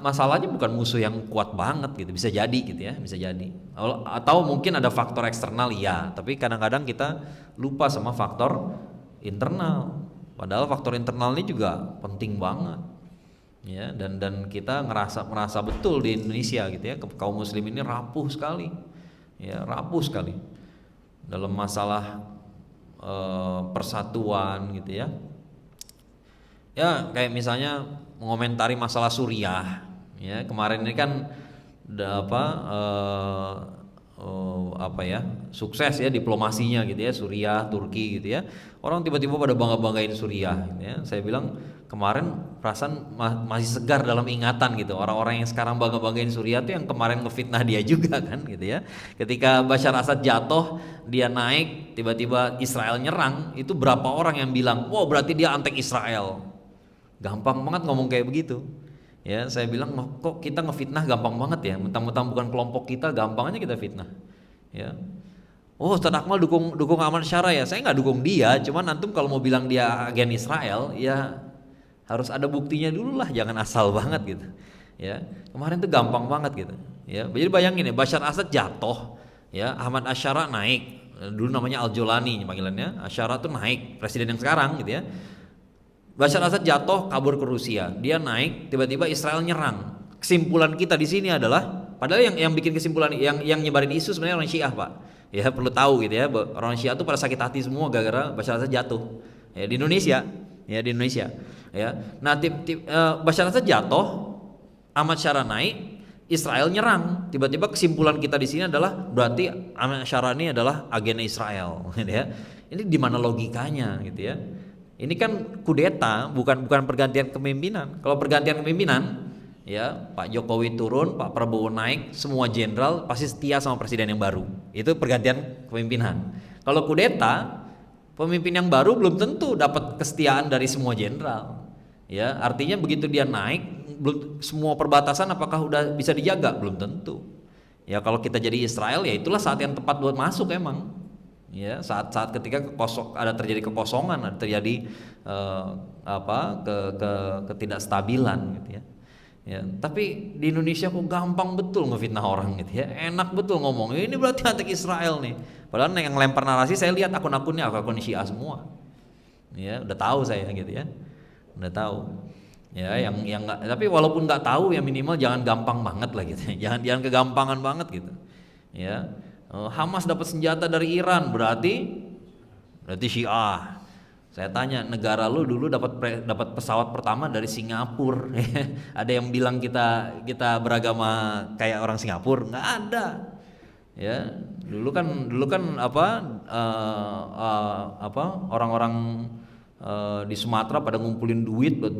Masalahnya bukan musuh yang kuat banget gitu, bisa jadi gitu ya, bisa jadi. Atau mungkin ada faktor eksternal ya, tapi kadang-kadang kita lupa sama faktor internal. Padahal faktor internal ini juga penting banget. Ya, dan kita merasa betul di Indonesia gitu ya, kaum muslim ini rapuh sekali. Ya, rapuh sekali dalam masalah persatuan gitu ya. Ya kayak misalnya mengomentari masalah Suriah, ya kemarin ini kan apa ya, sukses ya diplomasinya gitu ya, Suriah, Turki gitu ya. Orang tiba-tiba pada bangga-banggain Suriah gitu ya. Saya bilang kemarin perasaan masih segar dalam ingatan gitu. Orang-orang yang sekarang bangga-banggain Suriah tuh yang kemarin ngefitnah dia juga kan gitu ya. Ketika Bashar Assad jatuh, dia naik, tiba-tiba Israel nyerang, itu berapa orang yang bilang, "Wow, berarti dia antek Israel." Gampang banget ngomong kayak begitu. Ya, saya bilang kok kita ngefitnah gampang banget ya, mentang-mentang bukan kelompok kita, gampang aja kita fitnah. Ya. Oh, Ustaz Akmal dukung Ahmad Syara ya. Saya nggak dukung dia, cuman antum kalau mau bilang dia agen Israel, ya harus ada buktinya dulu lah, jangan asal banget gitu. Ya, kemarin tuh gampang banget gitu. Ya, jadi bayangin ya, Bashar Assad jatuh, ya Ahmad Asyara naik, dulu namanya Al-Jolani panggilannya, Asyara tuh naik, presiden yang sekarang gitu ya. Bashar Assad jatuh, kabur ke Rusia. Dia naik, tiba-tiba Israel nyerang. Kesimpulan kita di sini adalah, padahal yang bikin kesimpulan, yang nyebarin isu sebenarnya orang Syiah, Pak. Ya perlu tahu gitu ya, orang Syiah itu pada sakit hati semua gara-gara Bashar Assad jatuh. Ya di Indonesia, ya di Indonesia. Ya, nah Bashar Assad jatuh, Ahmad Syara naik, Israel nyerang. Tiba-tiba kesimpulan kita di sini adalah berarti Ahmad Syara ini adalah agen Israel, gitu ya. Ini di mana logikanya, gitu ya? Ini kan kudeta, bukan pergantian kepemimpinan. Kalau pergantian kepemimpinan, ya Pak Jokowi turun, Pak Prabowo naik, semua jenderal pasti setia sama presiden yang baru. Itu pergantian kepemimpinan. Kalau kudeta, pemimpin yang baru belum tentu dapat kesetiaan dari semua jenderal. Ya, artinya begitu dia naik, semua perbatasan apakah udah bisa dijaga? Belum tentu. Ya kalau kita jadi Israel, ya itulah saat yang tepat buat masuk emang. Ya, saat ketika ada terjadi kekosongan, ada terjadi ketidakstabilan gitu ya. Ya, tapi di Indonesia kok gampang betul ngefitnah orang gitu ya. Enak betul ngomong, ini berarti antek Israel nih. Padahal yang lempar narasi saya lihat akun-akunnya akun Syiah semua. Ya, udah tahu saya gitu ya. Udah tahu. Ya, yang enggak, tapi walaupun nggak tahu ya minimal jangan gampang banget lah gitu ya. Jangan kegampangan banget gitu. Ya. Hamas dapat senjata dari Iran berarti Syiah. Saya tanya, negara lu dulu dapat pesawat pertama dari Singapura. Ada yang bilang kita beragama kayak orang Singapura? Nggak ada. Ya, dulu kan orang-orang di Sumatera pada ngumpulin duit buat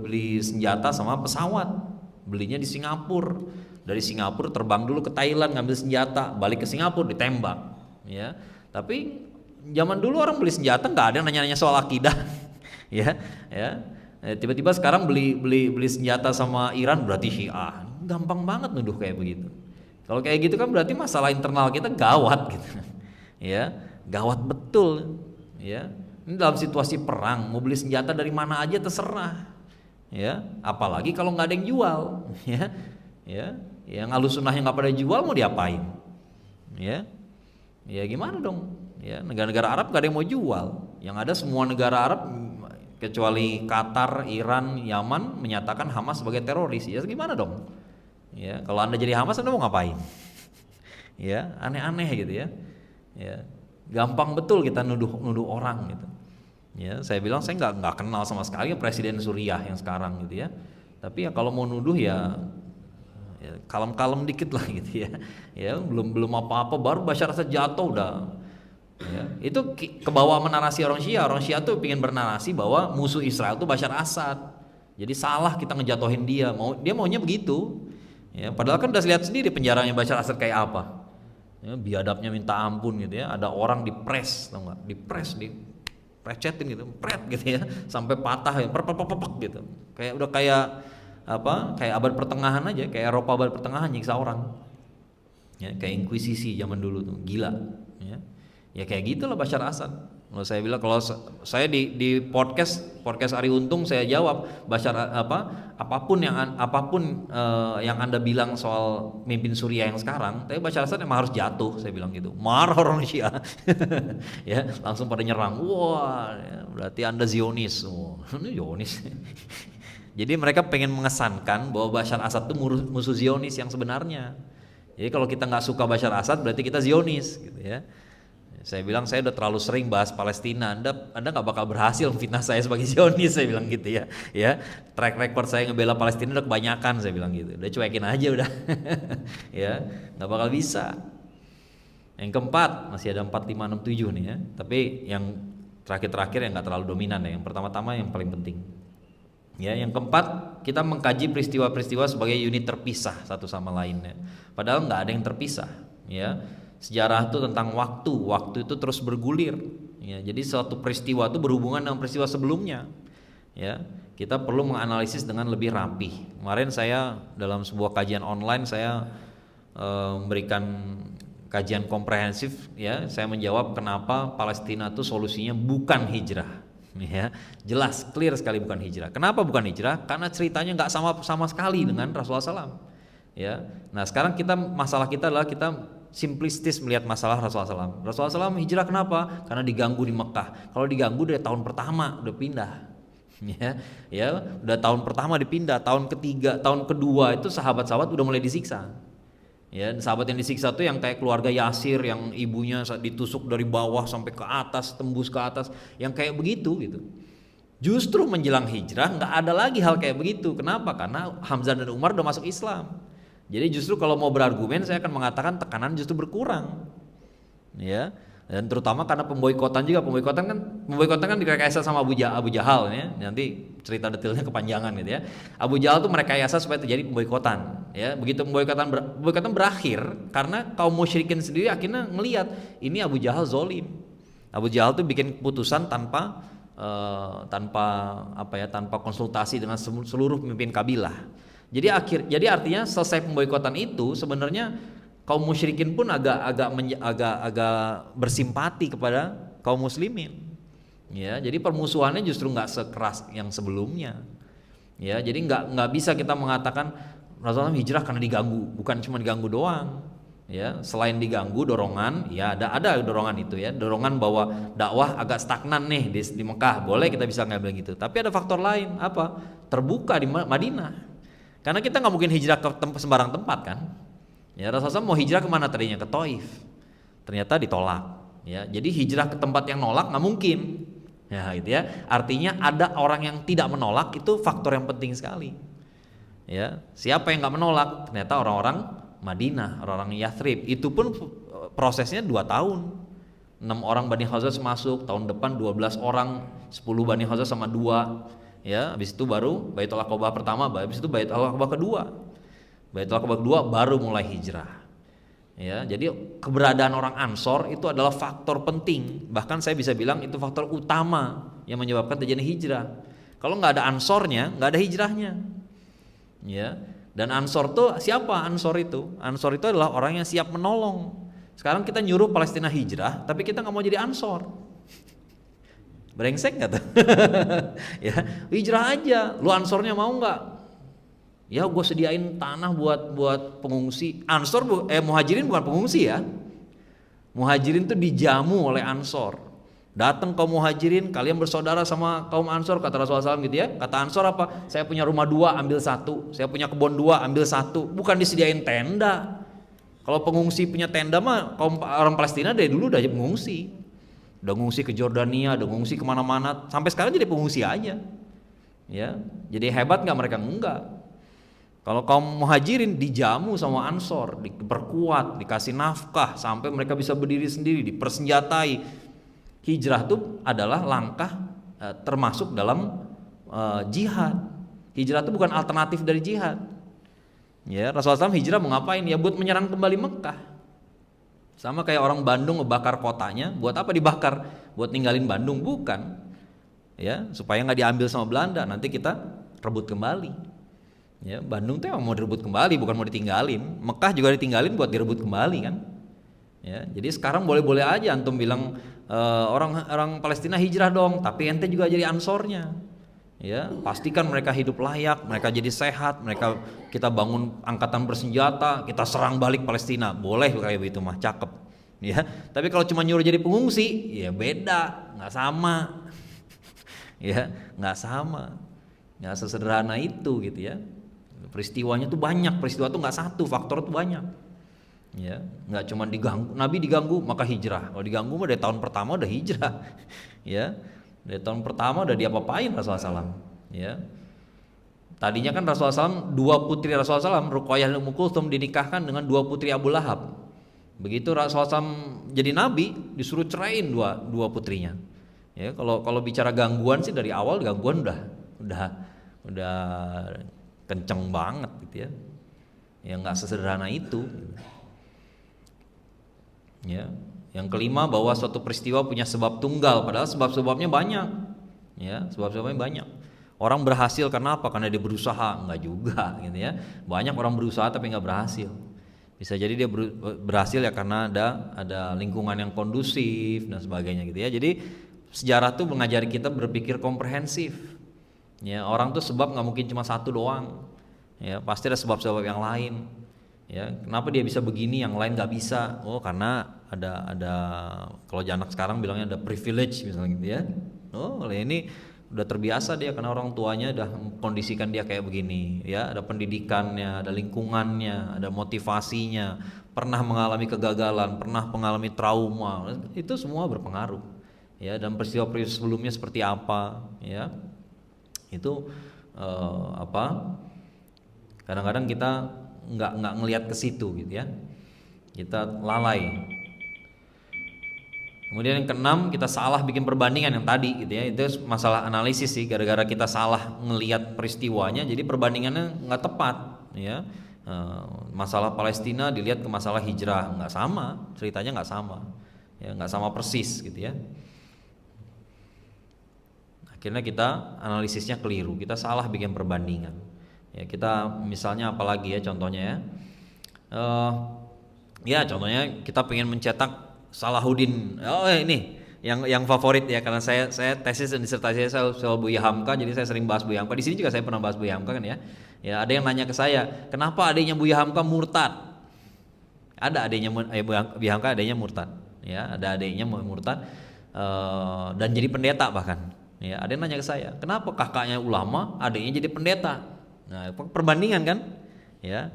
beli senjata sama pesawat. Belinya di Singapura. Dari Singapura terbang dulu ke Thailand ngambil senjata, balik ke Singapura ditembak, ya. Tapi zaman dulu orang beli senjata nggak ada yang nanya-nanya soal akidah, ya. Tiba-tiba sekarang beli senjata sama Iran berarti Syiah, gampang banget nuduh kayak begitu. Kalau kayak gitu kan berarti masalah internal kita gawat gitu, ya, gawat betul, ya. Ini dalam situasi perang mau beli senjata dari mana aja terserah, ya. Apalagi kalau nggak ada yang jual, ya. Yang Ahlussunnah yang nggak pada jual mau diapain? Ya gimana dong? Ya, negara-negara Arab nggak ada yang mau jual. Yang ada semua negara Arab kecuali Qatar, Iran, Yaman menyatakan Hamas sebagai teroris. Ya gimana dong? Ya kalau Anda jadi Hamas Anda mau ngapain? Ya aneh-aneh gitu ya. Ya gampang betul kita nuduh orang gitu. Ya saya bilang saya nggak kenal sama sekali Presiden Suriah yang sekarang gitu ya. Tapi ya kalau mau nuduh ya kalem-kalem dikit lah gitu ya. Ya belum apa-apa baru Bashar Assad jatuh udah. Ya, itu kebawa narasi orang Syiah. Orang Syiah tuh pengen bernarasi bahwa musuh Israel tuh Bashar Assad. Jadi salah kita ngejatuhin dia. Dia maunya begitu. Ya, padahal kan udah lihat sendiri penjaranya Bashar Assad kayak apa. Ya, biadabnya minta ampun gitu ya. Ada orang dipres, tau nggak? Dipres precetin gitu, pret gitu ya, sampai patah ya, gitu. Kayak kayak abad pertengahan aja, kayak Eropa abad pertengahan nyiksa orang. Ya, kayak inkuisisi zaman dulu tuh, gila. Ya kayak gitulah Bashar Assad. Kalau saya bilang, kalau saya di podcast Ari Untung saya jawab, apapun yang Anda bilang soal mimpin Suriah yang sekarang, tapi Bashar Assad emang harus jatuh, saya bilang gitu. Marah orang Syiah. Ya, langsung pada nyerang. Wah, ya, berarti Anda Zionis. Ini Zionis. Jadi mereka pengen mengesankan bahwa Bashar Assad itu musuh Zionis yang sebenarnya. Jadi kalau kita nggak suka Bashar Assad berarti kita Zionis gitu ya. Saya bilang saya udah terlalu sering bahas Palestina, Anda nggak bakal berhasil fitnah saya sebagai Zionis, saya bilang gitu ya. Ya, track record saya ngebela Palestina udah kebanyakan, saya bilang gitu. Udah cuekin aja udah. Ya, nggak bakal bisa. Yang keempat masih ada 4, 5, 6, 7 nih ya. Tapi yang terakhir yang nggak terlalu dominan ya. Yang pertama-tama yang paling penting. Ya, yang keempat kita mengkaji peristiwa-peristiwa sebagai unit terpisah satu sama lainnya. Padahal nggak ada yang terpisah. Ya. Sejarah itu tentang waktu itu terus bergulir. Ya, jadi suatu peristiwa itu berhubungan dengan peristiwa sebelumnya. Ya, kita perlu menganalisis dengan lebih rapi. Kemarin saya dalam sebuah kajian online saya memberikan kajian komprehensif. Ya, saya menjawab kenapa Palestina itu solusinya bukan hijrah. Ya, jelas, clear sekali bukan hijrah. Kenapa bukan hijrah? Karena ceritanya nggak sama sekali dengan Rasulullah SAW. Ya, nah sekarang masalah kita adalah kita simplistis melihat masalah Rasulullah SAW. Rasulullah SAW hijrah kenapa? Karena diganggu di Mekah. Kalau diganggu dari tahun pertama udah pindah. Ya, udah tahun pertama dipindah, tahun ketiga, tahun kedua itu sahabat-sahabat udah mulai disiksa. Ya, sahabat yang disiksa tuh yang kayak keluarga Yasir yang ibunya ditusuk dari bawah sampai ke atas, tembus ke atas, yang kayak begitu gitu. Justru menjelang hijrah nggak ada lagi hal kayak begitu. Kenapa? Karena Hamzah dan Umar udah masuk Islam. Jadi justru kalau mau berargumen saya akan mengatakan tekanan justru berkurang. Ya. Dan terutama karena pemboikotan kan direkayasa sama Abu Jahal ya. Nanti cerita detailnya kepanjangan gitu ya. Abu Jahal tuh merekayasa supaya terjadi pemboikotan ya. Begitu pemboikotan berakhir karena kaum musyrikin sendiri akhirnya ngelihat ini Abu Jahal zolim. Abu Jahal tuh bikin keputusan tanpa konsultasi dengan seluruh pemimpin kabilah. Jadi artinya selesai pemboikotan itu sebenarnya kaum musyrikin pun agak bersimpati kepada kaum muslimin. Ya, jadi permusuhannya justru nggak sekeras yang sebelumnya. Ya, jadi nggak bisa kita mengatakan Rasulullah hijrah karena diganggu, bukan cuma diganggu doang. Ya, selain diganggu dorongan, ya ada dorongan itu ya, dorongan bahwa dakwah agak stagnan nih di Mekah, boleh kita bisa ngambil gitu. Tapi ada faktor lain, apa? Terbuka di Madinah. Karena kita nggak mungkin hijrah ke sembarang tempat kan. Ya, Rasulullah mau hijrah kemana tadinya? Ke Taif. Ternyata ditolak. Ya, jadi hijrah ke tempat yang nolak nggak mungkin. Ya, gitu ya. Artinya ada orang yang tidak menolak, itu faktor yang penting sekali. Ya, siapa yang nggak menolak? Ternyata orang-orang Madinah, orang-orang Yathrib. Itu pun prosesnya 2 tahun. 6 orang Bani Khazraj masuk, tahun depan 12 orang, 10 Bani Khazraj sama 2. Ya, habis itu baru Baitul Aqabah pertama, habis itu Baitul Aqabah kedua. Baitul Aqabah kedua baru mulai hijrah. Ya, jadi keberadaan orang Ansor itu adalah faktor penting. Bahkan saya bisa bilang itu faktor utama yang menyebabkan terjadi hijrah. Kalau nggak ada Ansornya, nggak ada hijrahnya. Ya, dan Ansor tuh siapa? Ansor itu adalah orang yang siap menolong. Sekarang kita nyuruh Palestina hijrah, tapi kita nggak mau jadi Ansor. Brengsek nggak tuh? Ya, hijrah aja. Lu Ansornya mau nggak? Ya, gue sediain tanah buat pengungsi. Muhajirin bukan pengungsi ya. Muhajirin tuh dijamu oleh Ansor. Datang kaum Muhajirin, kalian bersaudara sama kaum Ansor, kata Rasulullah SAW gitu ya. Kata Ansor apa? Saya punya rumah 2, ambil 1. Saya punya kebun 2, ambil 1. Bukan disediain tenda. Kalau pengungsi punya tenda mah, kaum orang Palestina dari dulu udah mengungsi. Udah ngungsi ke Jordania, udah ngungsi kemana-mana. Sampai sekarang jadi pengungsi aja. Ya, jadi hebat nggak mereka? Enggak. Kalau kaum Muhajirin dijamu sama Ansor, diperkuat, dikasih nafkah sampai mereka bisa berdiri sendiri, dipersenjatai. Hijrah itu adalah langkah termasuk dalam jihad. Hijrah itu bukan alternatif dari jihad. Ya, Rasulullah SAW hijrah mau ngapain? Ya buat menyerang kembali Mekah. Sama kayak orang Bandung ngebakar kotanya, buat apa dibakar? buat ninggalin Bandung, bukan. Ya, supaya nggak diambil sama Belanda, nanti kita rebut kembali. Ya, Bandung tuh emang mau direbut kembali, bukan mau ditinggalin. Mekah juga ditinggalin buat direbut kembali kan. Ya, jadi sekarang boleh-boleh aja antum bilang orang Palestina hijrah dong, tapi ente juga jadi ansornya. Ya, pastikan mereka hidup layak, mereka jadi sehat, kita bangun angkatan bersenjata, kita serang balik Palestina, boleh kayak begitu mah, cakep. Ya, tapi kalau cuma nyuruh jadi pengungsi, ya beda, nggak sama. Ya, nggak sama, nggak sesederhana itu gitu ya. Peristiwanya tuh banyak, peristiwa tuh nggak satu, faktor tuh banyak. Ya, nggak cuma diganggu, Nabi diganggu maka hijrah. Kalau diganggu mah dari tahun pertama udah hijrah. Ya, dari tahun pertama udah diapa-apain Rasulullah SAW. Ya, tadinya kan Rasulullah SAW, dua putri Rasulullah SAW, Ruqayyah dan Ummu Kulthum, dinikahkan dengan dua putri Abu Lahab. Begitu Rasulullah SAW jadi nabi, disuruh ceraiin dua putrinya. Ya, kalau bicara gangguan sih dari awal gangguan udah kenceng banget gitu ya. Ya nggak sesederhana itu. Ya, yang kelima, bahwa suatu peristiwa punya sebab tunggal, padahal sebab-sebabnya banyak. Ya, sebab-sebabnya banyak. Orang berhasil karena apa? Karena dia berusaha, enggak juga gitu ya. Banyak orang berusaha tapi enggak berhasil. Bisa jadi dia berhasil ya karena ada lingkungan yang kondusif dan sebagainya gitu ya. Jadi sejarah tuh mengajari kita berpikir komprehensif. Ya, orang tuh sebab nggak mungkin cuma satu doang. Ya, pasti ada sebab-sebab yang lain. Ya, kenapa dia bisa begini yang lain nggak bisa? Oh, karena ada kalau anak sekarang bilangnya ada privilege misalnya gitu ya. Oh, ini udah terbiasa dia karena orang tuanya udah kondisikan dia kayak begini. Ya, ada pendidikannya, ada lingkungannya, ada motivasinya, pernah mengalami kegagalan, pernah mengalami trauma. Itu semua berpengaruh. Ya, dan peristiwa-peristiwa sebelumnya seperti apa? Ya, itu kadang-kadang kita nggak ngelihat ke situ gitu ya, kita lalai. Kemudian yang keenam, kita salah bikin perbandingan yang tadi gitu ya, itu masalah analisis sih, gara-gara kita salah ngelihat peristiwanya jadi perbandingannya nggak tepat ya. Masalah Palestina dilihat ke masalah hijrah, nggak sama, ceritanya nggak sama ya, nggak sama persis gitu ya. Akhirnya kita analisisnya keliru, kita salah bikin perbandingan. Ya, kita misalnya apalagi ya contohnya ya, contohnya kita pengen mencetak Salahuddin. Oh ini yang favorit ya, karena saya tesis dan disertasi saya soal Buya Hamka, jadi saya sering bahas Buya Hamka. Di sini juga saya pernah bahas Buya Hamka kan ya. Ya, ada yang nanya ke saya, kenapa adiknya Buya Hamka murtad? Ada adiknya Buya Hamka, adiknya murtad. Ya, ada adiknya murtad dan jadi pendeta bahkan. Ya, ada yang nanya ke saya, kenapa kakaknya ulama, adiknya jadi pendeta? Nah, perbandingan kan, ya,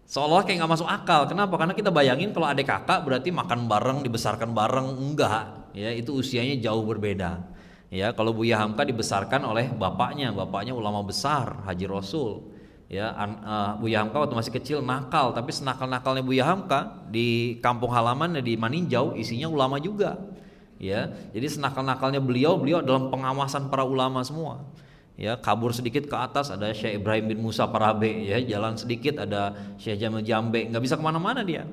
seolah kayak nggak masuk akal. Kenapa? Karena kita bayangin kalau adik kakak berarti makan bareng, dibesarkan bareng, enggak, ya, itu usianya jauh berbeda. Ya, kalau Buya Hamka dibesarkan oleh bapaknya ulama besar, Haji Rasul. Ya, Buya Hamka waktu masih kecil nakal, tapi senakal-nakalnya Buya Hamka di kampung halamannya di Maninjau isinya ulama juga. Ya, jadi senakal-nakalnya beliau dalam pengawasan para ulama semua. Ya, kabur sedikit ke atas ada Syekh Ibrahim bin Musa Parabe, ya, jalan sedikit ada Syekh Jamil Jambe, nggak bisa kemana-mana dia.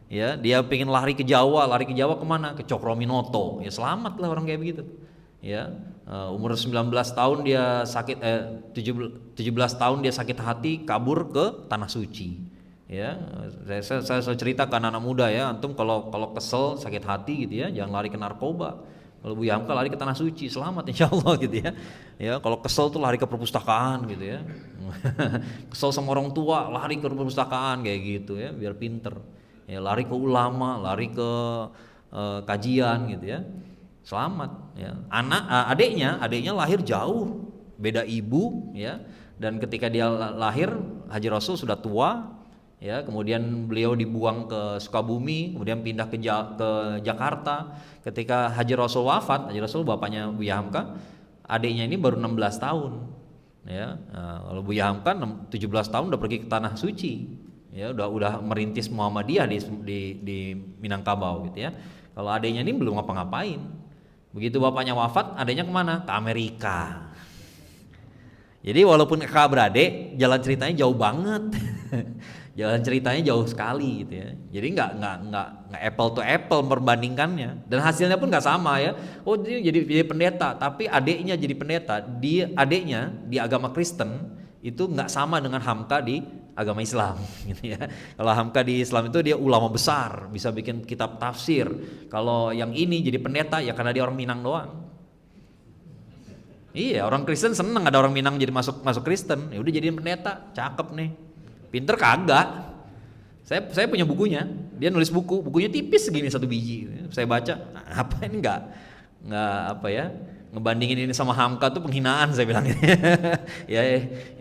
Ya, dia pengen lari ke Jawa kemana? Ke Cokrominoto. Ya, selamat lah orang kayak begitu. Ya, umur 19 tahun dia sakit, 17 tahun dia sakit hati, kabur ke Tanah Suci. Ya, saya cerita ke anak-anak muda ya, antum kalau kesel sakit hati gitu ya, jangan lari ke narkoba. Kalau Buya Hamka lari ke Tanah Suci, selamat insya Allah gitu ya. Ya, kalau kesel tuh lari ke perpustakaan gitu ya. Kesel sama orang tua, lari ke perpustakaan kayak gitu ya, biar pinter. Ya, lari ke ulama, lari ke kajian gitu ya. Selamat ya. Adiknya lahir jauh, beda ibu ya. Dan ketika dia lahir, Haji Rasul sudah tua. Ya, kemudian beliau dibuang ke Sukabumi, kemudian pindah ke Jakarta. Ketika Haji Rasul wafat, Haji Rasul bapaknya Buya Hamka, adiknya ini baru 16 tahun. Ya, kalau Buya Hamka 17 tahun udah pergi ke Tanah Suci. Ya, udah merintis Muhammadiyah di Minangkabau gitu ya. Kalau adiknya ini belum ngapa-ngapain. Begitu bapaknya wafat, adiknya kemana? Ke Amerika. Jadi walaupun kakak beradik, jalan ceritanya jauh banget. Jalan ceritanya jauh sekali gitu ya. Jadi nggak apple to apple perbandingannya, dan hasilnya pun nggak sama ya. Oh dia jadi pendeta, tapi adiknya jadi pendeta, adiknya di agama Kristen itu nggak sama dengan Hamka di agama Islam gitu ya. Kalau Hamka di Islam itu dia ulama besar, bisa bikin kitab tafsir. Kalau yang ini jadi pendeta ya karena dia orang Minang doang. Iya, orang Kristen seneng ada orang Minang jadi masuk Kristen. Ya udah jadiin pendeta, cakep nih. Pinter kagak. Saya punya bukunya. Dia nulis bukunya tipis segini satu biji. Saya baca, apa ini nggak apa ya? Ngebandingin ini sama Hamka tuh penghinaan saya bilang. Ya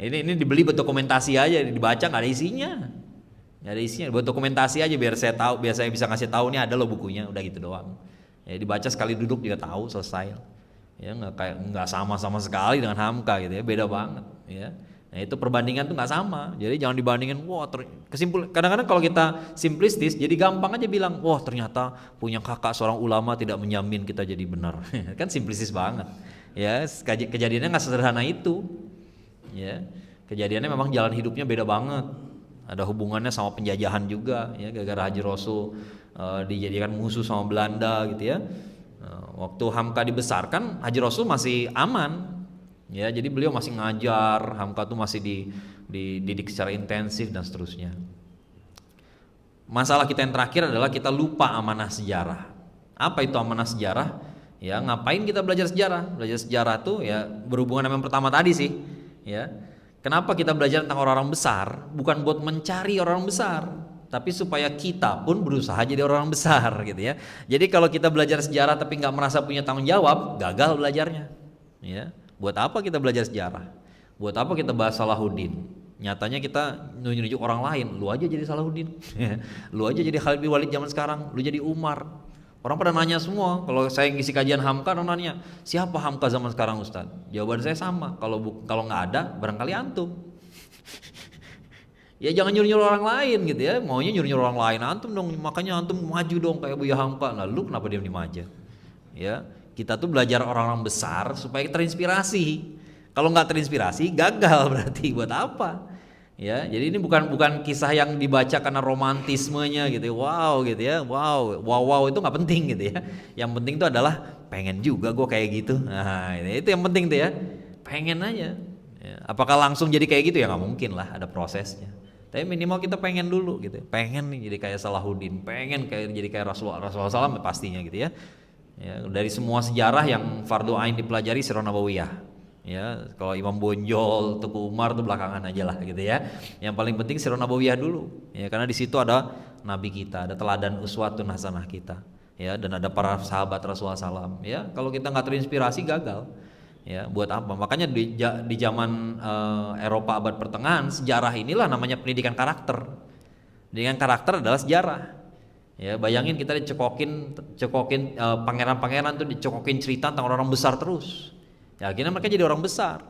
ini dibeli buat dokumentasi aja, dibaca nggak ada isinya. Nggak ada isinya, buat dokumentasi aja biar saya tahu, biar saya bisa ngasih tahu nih ada loh bukunya, udah gitu doang. Ya dibaca sekali duduk juga tahu, selesai. Ya nggak sama sekali dengan Hamka gitu ya, beda banget ya. Nah itu perbandingan tuh nggak sama, jadi jangan dibandingin. Wah kadang-kadang kalau kita simplistis jadi gampang aja bilang wah ternyata punya kakak seorang ulama tidak menjamin kita jadi benar. Kan simplistis banget ya. Kejadiannya nggak sederhana itu ya. Kejadiannya memang jalan hidupnya beda banget, ada hubungannya sama penjajahan juga ya, gara-gara Haji Rasul dijadikan musuh sama Belanda gitu ya. Waktu Hamka dibesarkan Haji Rasul masih aman ya, jadi beliau masih ngajar, Hamka tuh masih dididik secara intensif dan seterusnya. Masalah kita yang terakhir adalah kita lupa amanah sejarah. Apa itu amanah sejarah? Ya ngapain kita belajar sejarah? Belajar sejarah tuh ya berhubungan dengan yang pertama tadi sih ya. Kenapa kita belajar tentang orang-orang besar? Bukan buat mencari orang besar, tapi supaya kita pun berusaha jadi orang besar gitu ya. Jadi kalau kita belajar sejarah tapi nggak merasa punya tanggung jawab, gagal belajarnya. Ya, buat apa kita belajar sejarah? Buat apa kita bahas Salahuddin? Nyatanya kita nunjuk orang lain, lu aja jadi Salahuddin, lu aja jadi Khalid bin Walid zaman sekarang, lu jadi Umar. Orang pada nanya semua, kalau saya ngisi kajian Hamka orang nanya, siapa Hamka zaman sekarang Ustadz? Jawaban saya sama, kalau nggak ada, barangkali antum. Ya jangan nyuruh-nyuruh orang lain gitu ya, maunya nyuruh-nyuruh orang lain, antum dong, makanya antum maju dong kayak Buya Hamka. Nah lu kenapa diam aja? Ya, kita tuh belajar orang-orang besar supaya terinspirasi. Kalau nggak terinspirasi, gagal berarti buat apa? Ya, jadi ini bukan kisah yang dibaca karena romantismenya gitu ya, wow gitu ya, wow itu nggak penting gitu ya. Yang penting itu adalah pengen juga gue kayak gitu. Nah itu yang penting tuh ya, pengen aja. Ya, apakah langsung jadi kayak gitu ya nggak mungkin lah, ada prosesnya. Tapi minimal kita pengen dulu gitu, pengen nih jadi kayak Salahuddin, pengen jadi kayak Rasulullah SAW pastinya gitu ya. Ya, dari semua sejarah yang fardu ain dipelajari Sirah Nabawiyah. Ya, kalau Imam Bonjol, Teguh Umar itu belakangan aja lah gitu ya. Yang paling penting Sirah Nabawiyah dulu. Ya, karena di situ ada nabi kita, ada teladan uswatun hasanah kita. Ya, dan ada para sahabat Rasulullah SAW. Ya, kalau kita nggak terinspirasi gagal. Ya, buat apa? Makanya di zaman Eropa abad pertengahan, sejarah inilah namanya pendidikan karakter. Pendidikan karakter adalah sejarah. Ya, bayangin kita dicekokin pangeran-pangeran tuh dicekokin cerita tentang orang besar terus. Ya, akhirnya mereka jadi orang besar.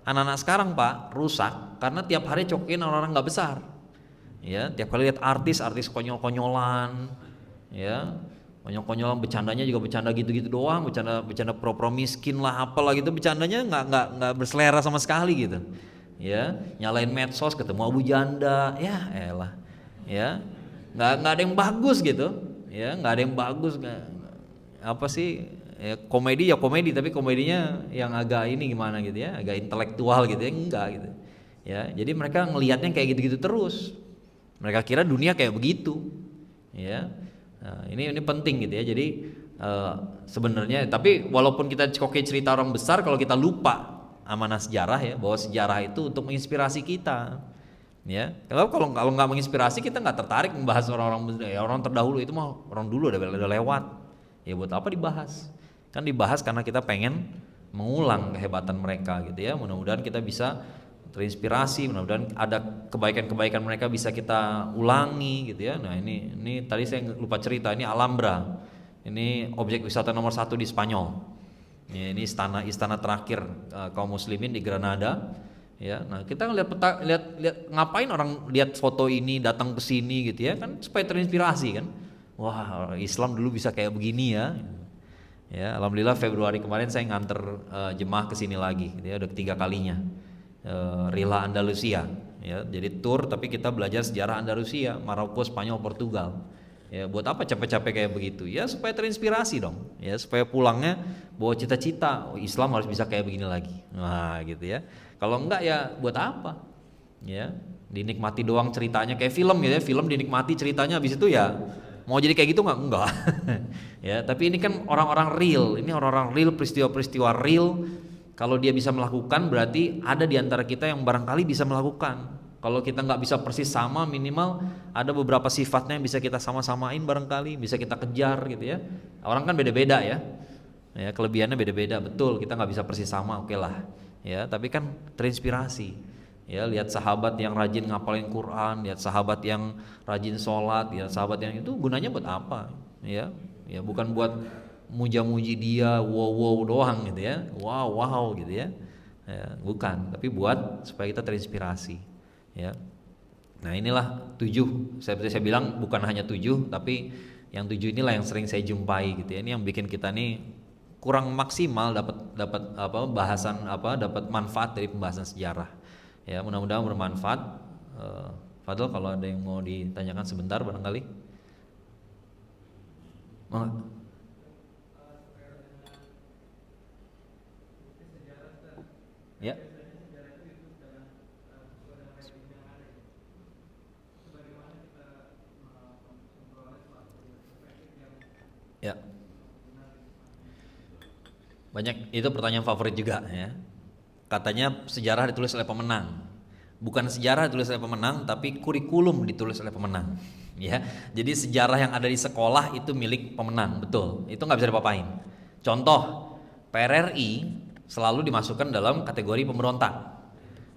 Anak-anak sekarang Pak rusak karena tiap hari cokokin orang-orang nggak besar. Ya, tiap kali lihat artis konyol-konyolan, ya, konyol-konyolan, bercandanya juga bercanda gitu-gitu doang, bercanda pro miskin lah, apalah gitu, bercandanya nggak berselera sama sekali gitu. Ya, nyalain medsos ketemu Abu Janda, ya elah, ya. Nggak ada yang bagus gitu, ya nggak ada yang bagus, apa sih ya, komedi tapi komedinya yang agak ini gimana gitu ya, agak intelektual gitu ya, enggak gitu ya. Jadi mereka ngelihatnya kayak gitu-gitu terus, mereka kira dunia kayak begitu ya. Nah, ini penting gitu ya. Jadi sebenarnya tapi walaupun kita cekoki cerita orang besar, kalau kita lupa amanah sejarah ya, bahwa sejarah itu untuk menginspirasi kita. Ya, kalau nggak menginspirasi, kita nggak tertarik membahas orang terdahulu. Itu mah orang dulu udah lewat. Ya buat apa dibahas? Kan dibahas karena kita pengen mengulang kehebatan mereka gitu ya. Mudah-mudahan kita bisa terinspirasi, mudah-mudahan ada kebaikan-kebaikan mereka bisa kita ulangi gitu ya. Nah ini tadi saya lupa cerita, ini Alhambra. Ini objek wisata nomor 1 di Spanyol. Ya, ini istana terakhir kaum muslimin di Granada. Ya, nah kita lihat ngapain orang lihat foto ini datang ke sini gitu ya, kan supaya terinspirasi kan. Wah, Islam dulu bisa kayak begini ya. Ya, alhamdulillah Februari kemarin saya nganter jemaah ke sini lagi gitu ya, udah ketiga kalinya. Rila Andalusia ya. Jadi tour tapi kita belajar sejarah Andalusia, Maroko, Spanyol, Portugal. Ya, buat apa capek-capek kayak begitu? Ya supaya terinspirasi dong. Ya, supaya pulangnya bawa cita-cita, oh, Islam harus bisa kayak begini lagi. Nah, gitu ya. Kalau enggak ya buat apa? Ya, dinikmati doang ceritanya kayak film gitu ya. Film dinikmati ceritanya, habis itu ya mau jadi kayak gitu nggak? Enggak. Ya, tapi ini kan orang-orang real. Ini orang-orang real, peristiwa-peristiwa real. Kalau dia bisa melakukan, berarti ada di antara kita yang barangkali bisa melakukan. Kalau kita nggak bisa persis sama, minimal ada beberapa sifatnya yang bisa kita sama-samain barangkali, bisa kita kejar gitu ya. Orang kan beda-beda ya. Ya, kelebihannya beda-beda, betul. Kita nggak bisa persis sama, oke lah. Ya, tapi kan terinspirasi. Ya, lihat sahabat yang rajin ngapalin Quran, lihat sahabat yang rajin sholat, lihat sahabat yang itu gunanya buat apa? Ya, ya bukan buat muja-muji dia, wow doang gitu ya, wow gitu ya. Ya, bukan, tapi buat supaya kita terinspirasi. Ya, nah inilah 7. Saya bilang bukan hanya 7, tapi yang 7 inilah yang sering saya jumpai gitu ya. Ini yang bikin kita nih kurang maksimal dapat apa bahasan apa dapat manfaat dari pembahasan sejarah. Ya, mudah-mudahan bermanfaat. Fadl, kalau ada yang mau ditanyakan sebentar barangkali. Ya. Ya. Banyak, itu pertanyaan favorit juga ya. Katanya sejarah ditulis oleh pemenang. Bukan sejarah ditulis oleh pemenang, tapi kurikulum ditulis oleh pemenang. Ya, jadi sejarah yang ada di sekolah itu milik pemenang, betul. Itu nggak bisa dipapain. Contoh, PRRI selalu dimasukkan dalam kategori pemberontak.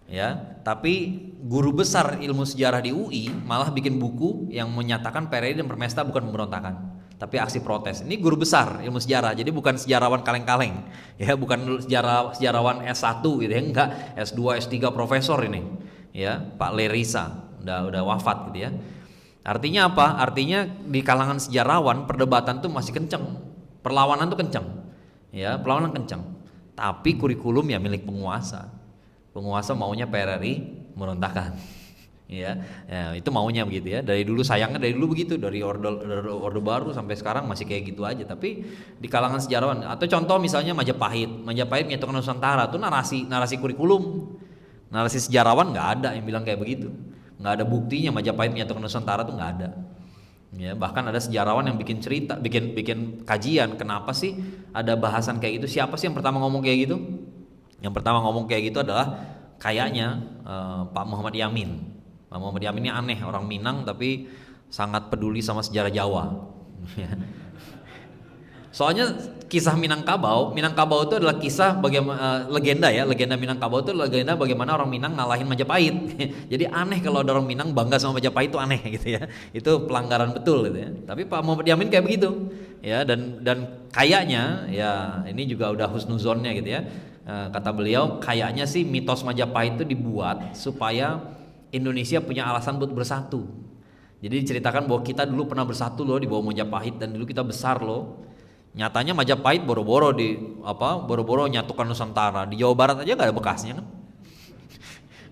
Ya, tapi guru besar ilmu sejarah di UI malah bikin buku yang menyatakan PRRI dan Permesta bukan pemberontakan, tapi aksi protes. Ini guru besar ilmu sejarah, jadi bukan sejarawan kaleng-kaleng, ya, bukan sejarawan S1 gitu ya, enggak, S2, S3 profesor ini, ya, Pak Lerisa, udah wafat gitu ya. Artinya apa? Artinya di kalangan sejarawan perdebatan tuh masih kenceng, perlawanan tuh kenceng, ya, perlawanan kenceng. Tapi kurikulum ya milik penguasa. Penguasa maunya PRRI merontakan, ya, itu maunya begitu ya. Dari dulu sayangnya dari dulu begitu, dari orde baru sampai sekarang masih kayak gitu aja. Tapi di kalangan sejarawan atau contoh misalnya Majapahit menyatukan Nusantara itu narasi kurikulum, narasi sejarawan nggak ada yang bilang kayak begitu, nggak ada buktinya Majapahit menyatukan Nusantara tuh nggak ada. Ya, bahkan ada sejarawan yang bikin cerita, bikin kajian kenapa sih ada bahasan kayak gitu. Siapa sih yang pertama ngomong kayak gitu? Yang pertama ngomong kayak gitu adalah kayaknya Pak Muhammad Yamin. Pak Muhammad Yamin ini aneh, orang Minang tapi sangat peduli sama sejarah Jawa. Soalnya kisah Minangkabau itu adalah kisah bagaimana legenda Minangkabau itu legenda bagaimana orang Minang ngalahin Majapahit. Jadi aneh kalau ada orang Minang bangga sama Majapahit itu aneh gitu ya. Itu pelanggaran betul gitu ya. Tapi Pak Muhammad Yamin kayak begitu. Ya, dan kayaknya ya ini juga udah husnuzonnya gitu ya. Kata beliau kayaknya sih mitos Majapahit itu dibuat supaya Indonesia punya alasan buat bersatu. Jadi diceritakan bahwa kita dulu pernah bersatu loh di bawah Majapahit dan dulu kita besar loh. Nyatanya Majapahit boro-boro nyatukan Nusantara. Di Jawa Barat aja nggak ada bekasnya kan?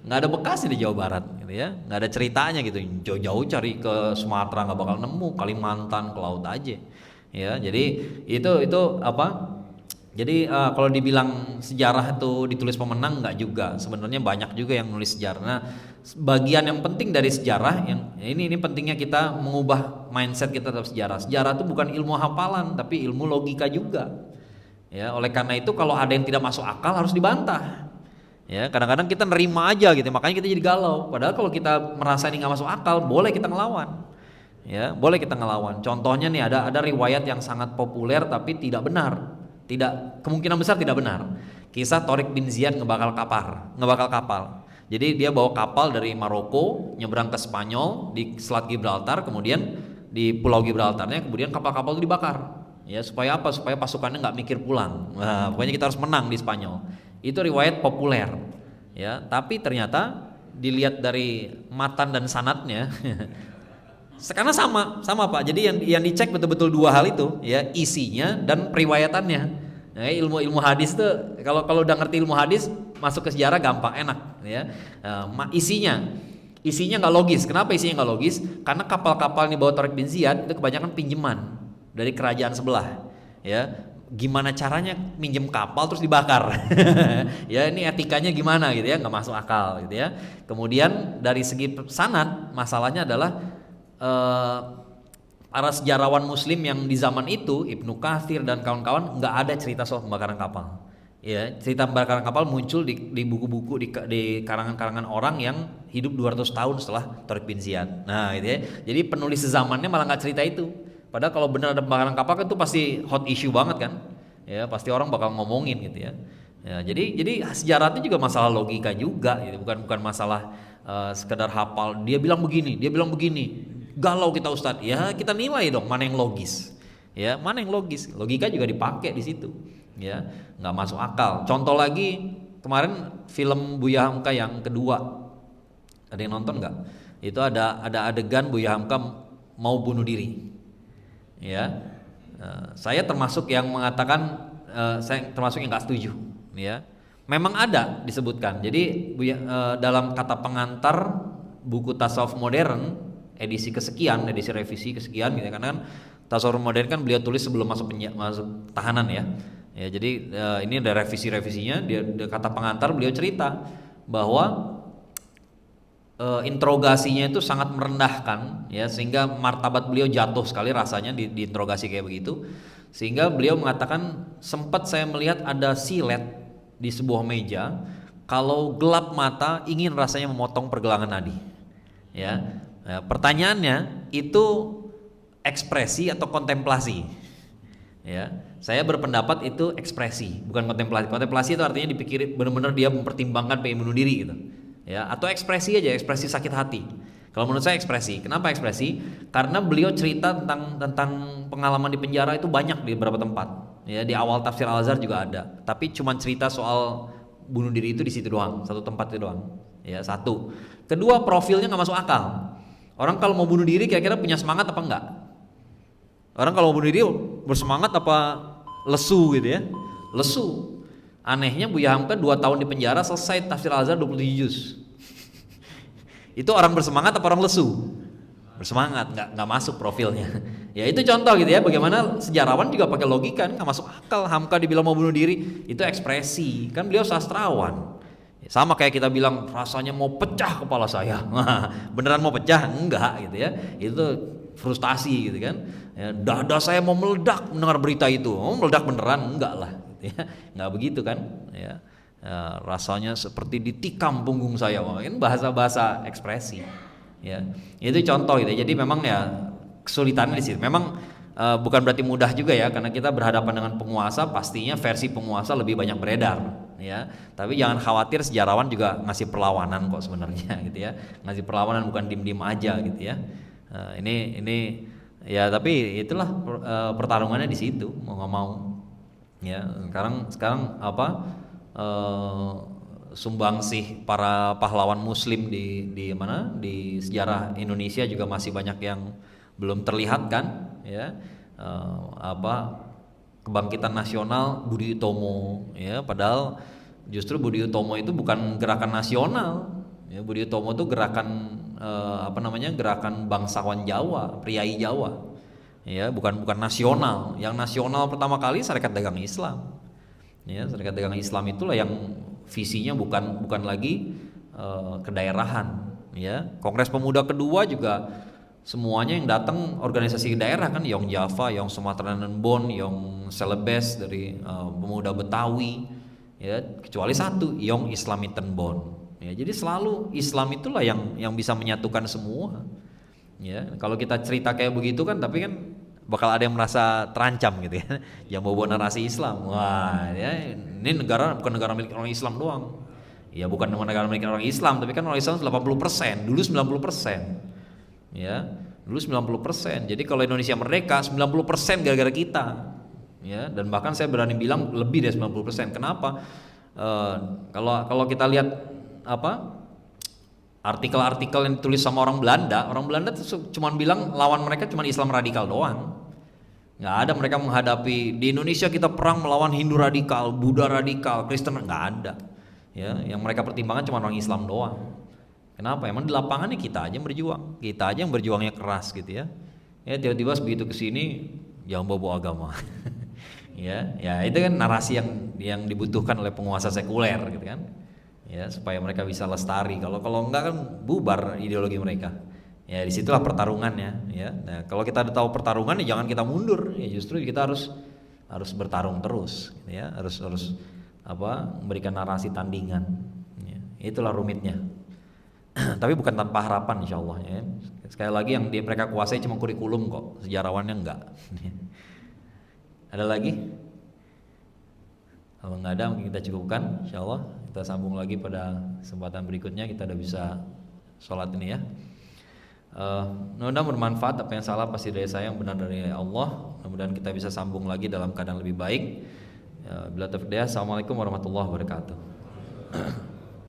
Nggak ada bekasnya di Jawa Barat, gitu ya. Nggak ada ceritanya gitu. Jauh-jauh cari ke Sumatera nggak bakal nemu, Kalimantan ke laut aja. Ya, jadi itu apa? Jadi kalau dibilang sejarah itu ditulis pemenang nggak juga. Sebenarnya banyak juga yang nulis sejarah. Nah, bagian yang penting dari sejarah yang ini pentingnya kita mengubah mindset kita terhadap sejarah. Sejarah itu bukan ilmu hafalan, tapi ilmu logika juga. Ya, oleh karena itu kalau ada yang tidak masuk akal harus dibantah. Ya, kadang-kadang kita nerima aja gitu, makanya kita jadi galau. Padahal kalau kita merasa ini nggak masuk akal, boleh kita ngelawan. Ya, boleh kita ngelawan. Contohnya nih ada riwayat yang sangat populer tapi tidak benar. Kemungkinan besar tidak benar. Kisah Tariq bin Ziyad ngebakal kapal. Jadi dia bawa kapal dari Maroko nyebrang ke Spanyol di Selat Gibraltar, kemudian di Pulau Gibraltarnya kemudian kapal-kapal itu dibakar. Ya, supaya apa? Supaya pasukannya nggak mikir pulang. Nah, pokoknya kita harus menang di Spanyol. Itu riwayat populer. Ya, tapi ternyata dilihat dari matan dan sanadnya karena sama Pak. Jadi yang dicek betul-betul dua hal itu, ya, isinya dan periwayatannya. Nah, ilmu hadis tuh kalau udah ngerti ilmu hadis masuk ke sejarah gampang enak ya. Isinya nggak logis. Kenapa isinya nggak logis? Karena kapal-kapal yang dibawa Tariq bin Ziyad itu kebanyakan pinjaman dari kerajaan sebelah ya. Gimana caranya minjem kapal terus dibakar? Ya ini etikanya gimana gitu ya, nggak masuk akal gitu ya. Kemudian dari segi sanad masalahnya adalah para sejarawan muslim yang di zaman itu, Ibnu Katsir dan kawan-kawan, nggak ada cerita soal pembakaran kapal. Ya, cerita pembakaran kapal muncul di buku-buku, di karangan-karangan orang yang hidup 200 tahun setelah Tariq bin Ziyad. Nah, gitu ya. Jadi penulis zamannya malah nggak cerita itu. Padahal kalau benar ada pembakaran kapal kan itu pasti hot issue banget kan. Ya, pasti orang bakal ngomongin gitu ya. Ya, jadi sejarah itu juga masalah logika juga gitu. Bukan masalah sekedar hafal. Dia bilang begini, galau kita Ustadz, ya kita nilai dong mana yang logis, ya mana yang logis, logika juga dipakai di situ, ya nggak masuk akal. Contoh lagi kemarin film Buya Hamka yang kedua, ada yang nonton nggak? Itu ada adegan Buya Hamka mau bunuh diri, ya saya termasuk yang mengatakan saya termasuk yang nggak setuju, ya memang ada disebutkan. Jadi dalam kata pengantar buku tasawuf modern edisi kesekian, edisi revisi kesekian gitu ya, karena kan tasawuf modern kan beliau tulis sebelum masuk tahanan ya. Ya jadi ini ada revisinya, dia kata pengantar beliau cerita bahwa interogasinya itu sangat merendahkan ya, sehingga martabat beliau jatuh sekali rasanya diinterogasi kayak begitu, sehingga beliau mengatakan sempat saya melihat ada silet di sebuah meja, kalau gelap mata ingin rasanya memotong pergelangan nadi ya. Nah, pertanyaannya itu ekspresi atau kontemplasi? Ya, saya berpendapat itu ekspresi, bukan kontemplasi. Kontemplasi itu artinya dipikirin benar-benar dia mempertimbangkan pengen bunuh diri gitu. Ya, atau ekspresi aja, ekspresi sakit hati. Kalau menurut saya ekspresi. Kenapa ekspresi? Karena beliau cerita tentang pengalaman di penjara itu banyak di beberapa tempat. Ya, di awal tafsir Al-Azhar juga ada. Tapi cuma cerita soal bunuh diri itu di situ doang, satu tempat itu doang. Ya, satu. Kedua, profilnya nggak masuk akal. Orang kalau mau bunuh diri kira-kira punya semangat apa enggak? Orang kalau mau bunuh diri bersemangat apa lesu gitu ya? Lesu. Anehnya Buya Hamka 2 tahun di penjara selesai tafsir Al-Azhar 27 juz. Itu orang bersemangat apa orang lesu? Bersemangat, nggak masuk profilnya. Ya itu contoh gitu ya, bagaimana sejarawan juga pakai logika, nggak masuk akal. Hamka dibilang mau bunuh diri, itu ekspresi. Kan beliau sastrawan. Sama kayak kita bilang rasanya mau pecah kepala saya. Beneran mau pecah? Enggak gitu ya. Itu frustasi gitu kan. Ya, dada saya mau meledak mendengar berita itu. Oh, meledak beneran? Enggak lah gitu ya. Enggak begitu kan? Ya, rasanya seperti ditikam punggung saya. Wah, ini bahasa-bahasa ekspresi. Ya. Itu contoh gitu. Jadi memang ya kesulitannya di situ. Memang bukan berarti mudah juga ya, karena kita berhadapan dengan penguasa, pastinya versi penguasa lebih banyak beredar. Ya, tapi jangan khawatir, sejarawan juga ngasih perlawanan kok sebenarnya gitu ya, ngasih perlawanan bukan diem-diem aja gitu ya. Ini ya tapi itulah pertarungannya di situ mau nggak mau ya. Sekarang apa sumbangsih para pahlawan muslim di mana di sejarah Indonesia juga masih banyak yang belum terlihat kan ya. Kebangkitan nasional Budi Utomo ya, padahal justru Budi Utomo itu bukan gerakan nasional ya. Budi Utomo itu gerakan gerakan bangsawan Jawa, priai Jawa ya, bukan nasional. Yang nasional pertama kali Serikat Dagang Islam ya. Serikat Dagang Islam itulah yang visinya bukan lagi kedaerahan ya. Kongres Pemuda kedua juga semuanya yang datang organisasi daerah kan, Yong Java, Yong Sumatera dan Bon, Yong Celebes dari pemuda Betawi ya, kecuali satu Yong Islamiten Bon ya. Jadi selalu Islam itulah yang bisa menyatukan semua ya. Kalau kita cerita kayak begitu kan, tapi kan bakal ada yang merasa terancam gitu ya, yang bawa narasi Islam. Wah ya, ini negara bukan negara milik orang Islam doang ya, bukan negara milik orang Islam, tapi kan orang Islam 80%, dulu 90% ya, dulu 90%. Jadi kalau Indonesia merdeka 90% gara-gara kita ya, dan bahkan saya berani bilang lebih dari 90%. Kenapa? Kalau kita lihat artikel-artikel yang ditulis sama orang Belanda tuh cuma bilang lawan mereka cuma Islam radikal doang Nggak ada mereka menghadapi di Indonesia kita perang melawan Hindu radikal, Buddha radikal, Kristen, nggak ada. Ya, yang mereka pertimbangkan cuma orang Islam doang. Kenapa? Emang di lapangannya kita aja yang berjuang, kita aja yang berjuangnya keras gitu ya. Ya tiba-tiba begitu kesini jangan bawa agama. Ya itu kan narasi yang dibutuhkan oleh penguasa sekuler gitu kan. Ya supaya mereka bisa lestari. Kalau enggak kan bubar ideologi mereka. Ya disitulah pertarungannya. Ya. Nah kalau kita udah tahu pertarungan ya jangan kita mundur. Ya justru kita harus bertarung terus. Gitu ya. Harus memberikan narasi tandingan. Ya. Itulah rumitnya. Tapi bukan tanpa harapan insya Allah ya. Sekali lagi yang mereka kuasai cuma kurikulum kok, sejarawannya enggak. Ada lagi? Kalau nggak ada mungkin kita cukupkan insya Allah. Kita sambung lagi pada kesempatan berikutnya. Kita udah bisa sholat ini ya. Mudah-mudahan bermanfaat. Apa yang salah pasti dari saya, yang benar dari Allah. Mudah-mudahan kita bisa sambung lagi dalam keadaan lebih baik. Bila taufiq hidayah. Assalamualaikum warahmatullahi wabarakatuh.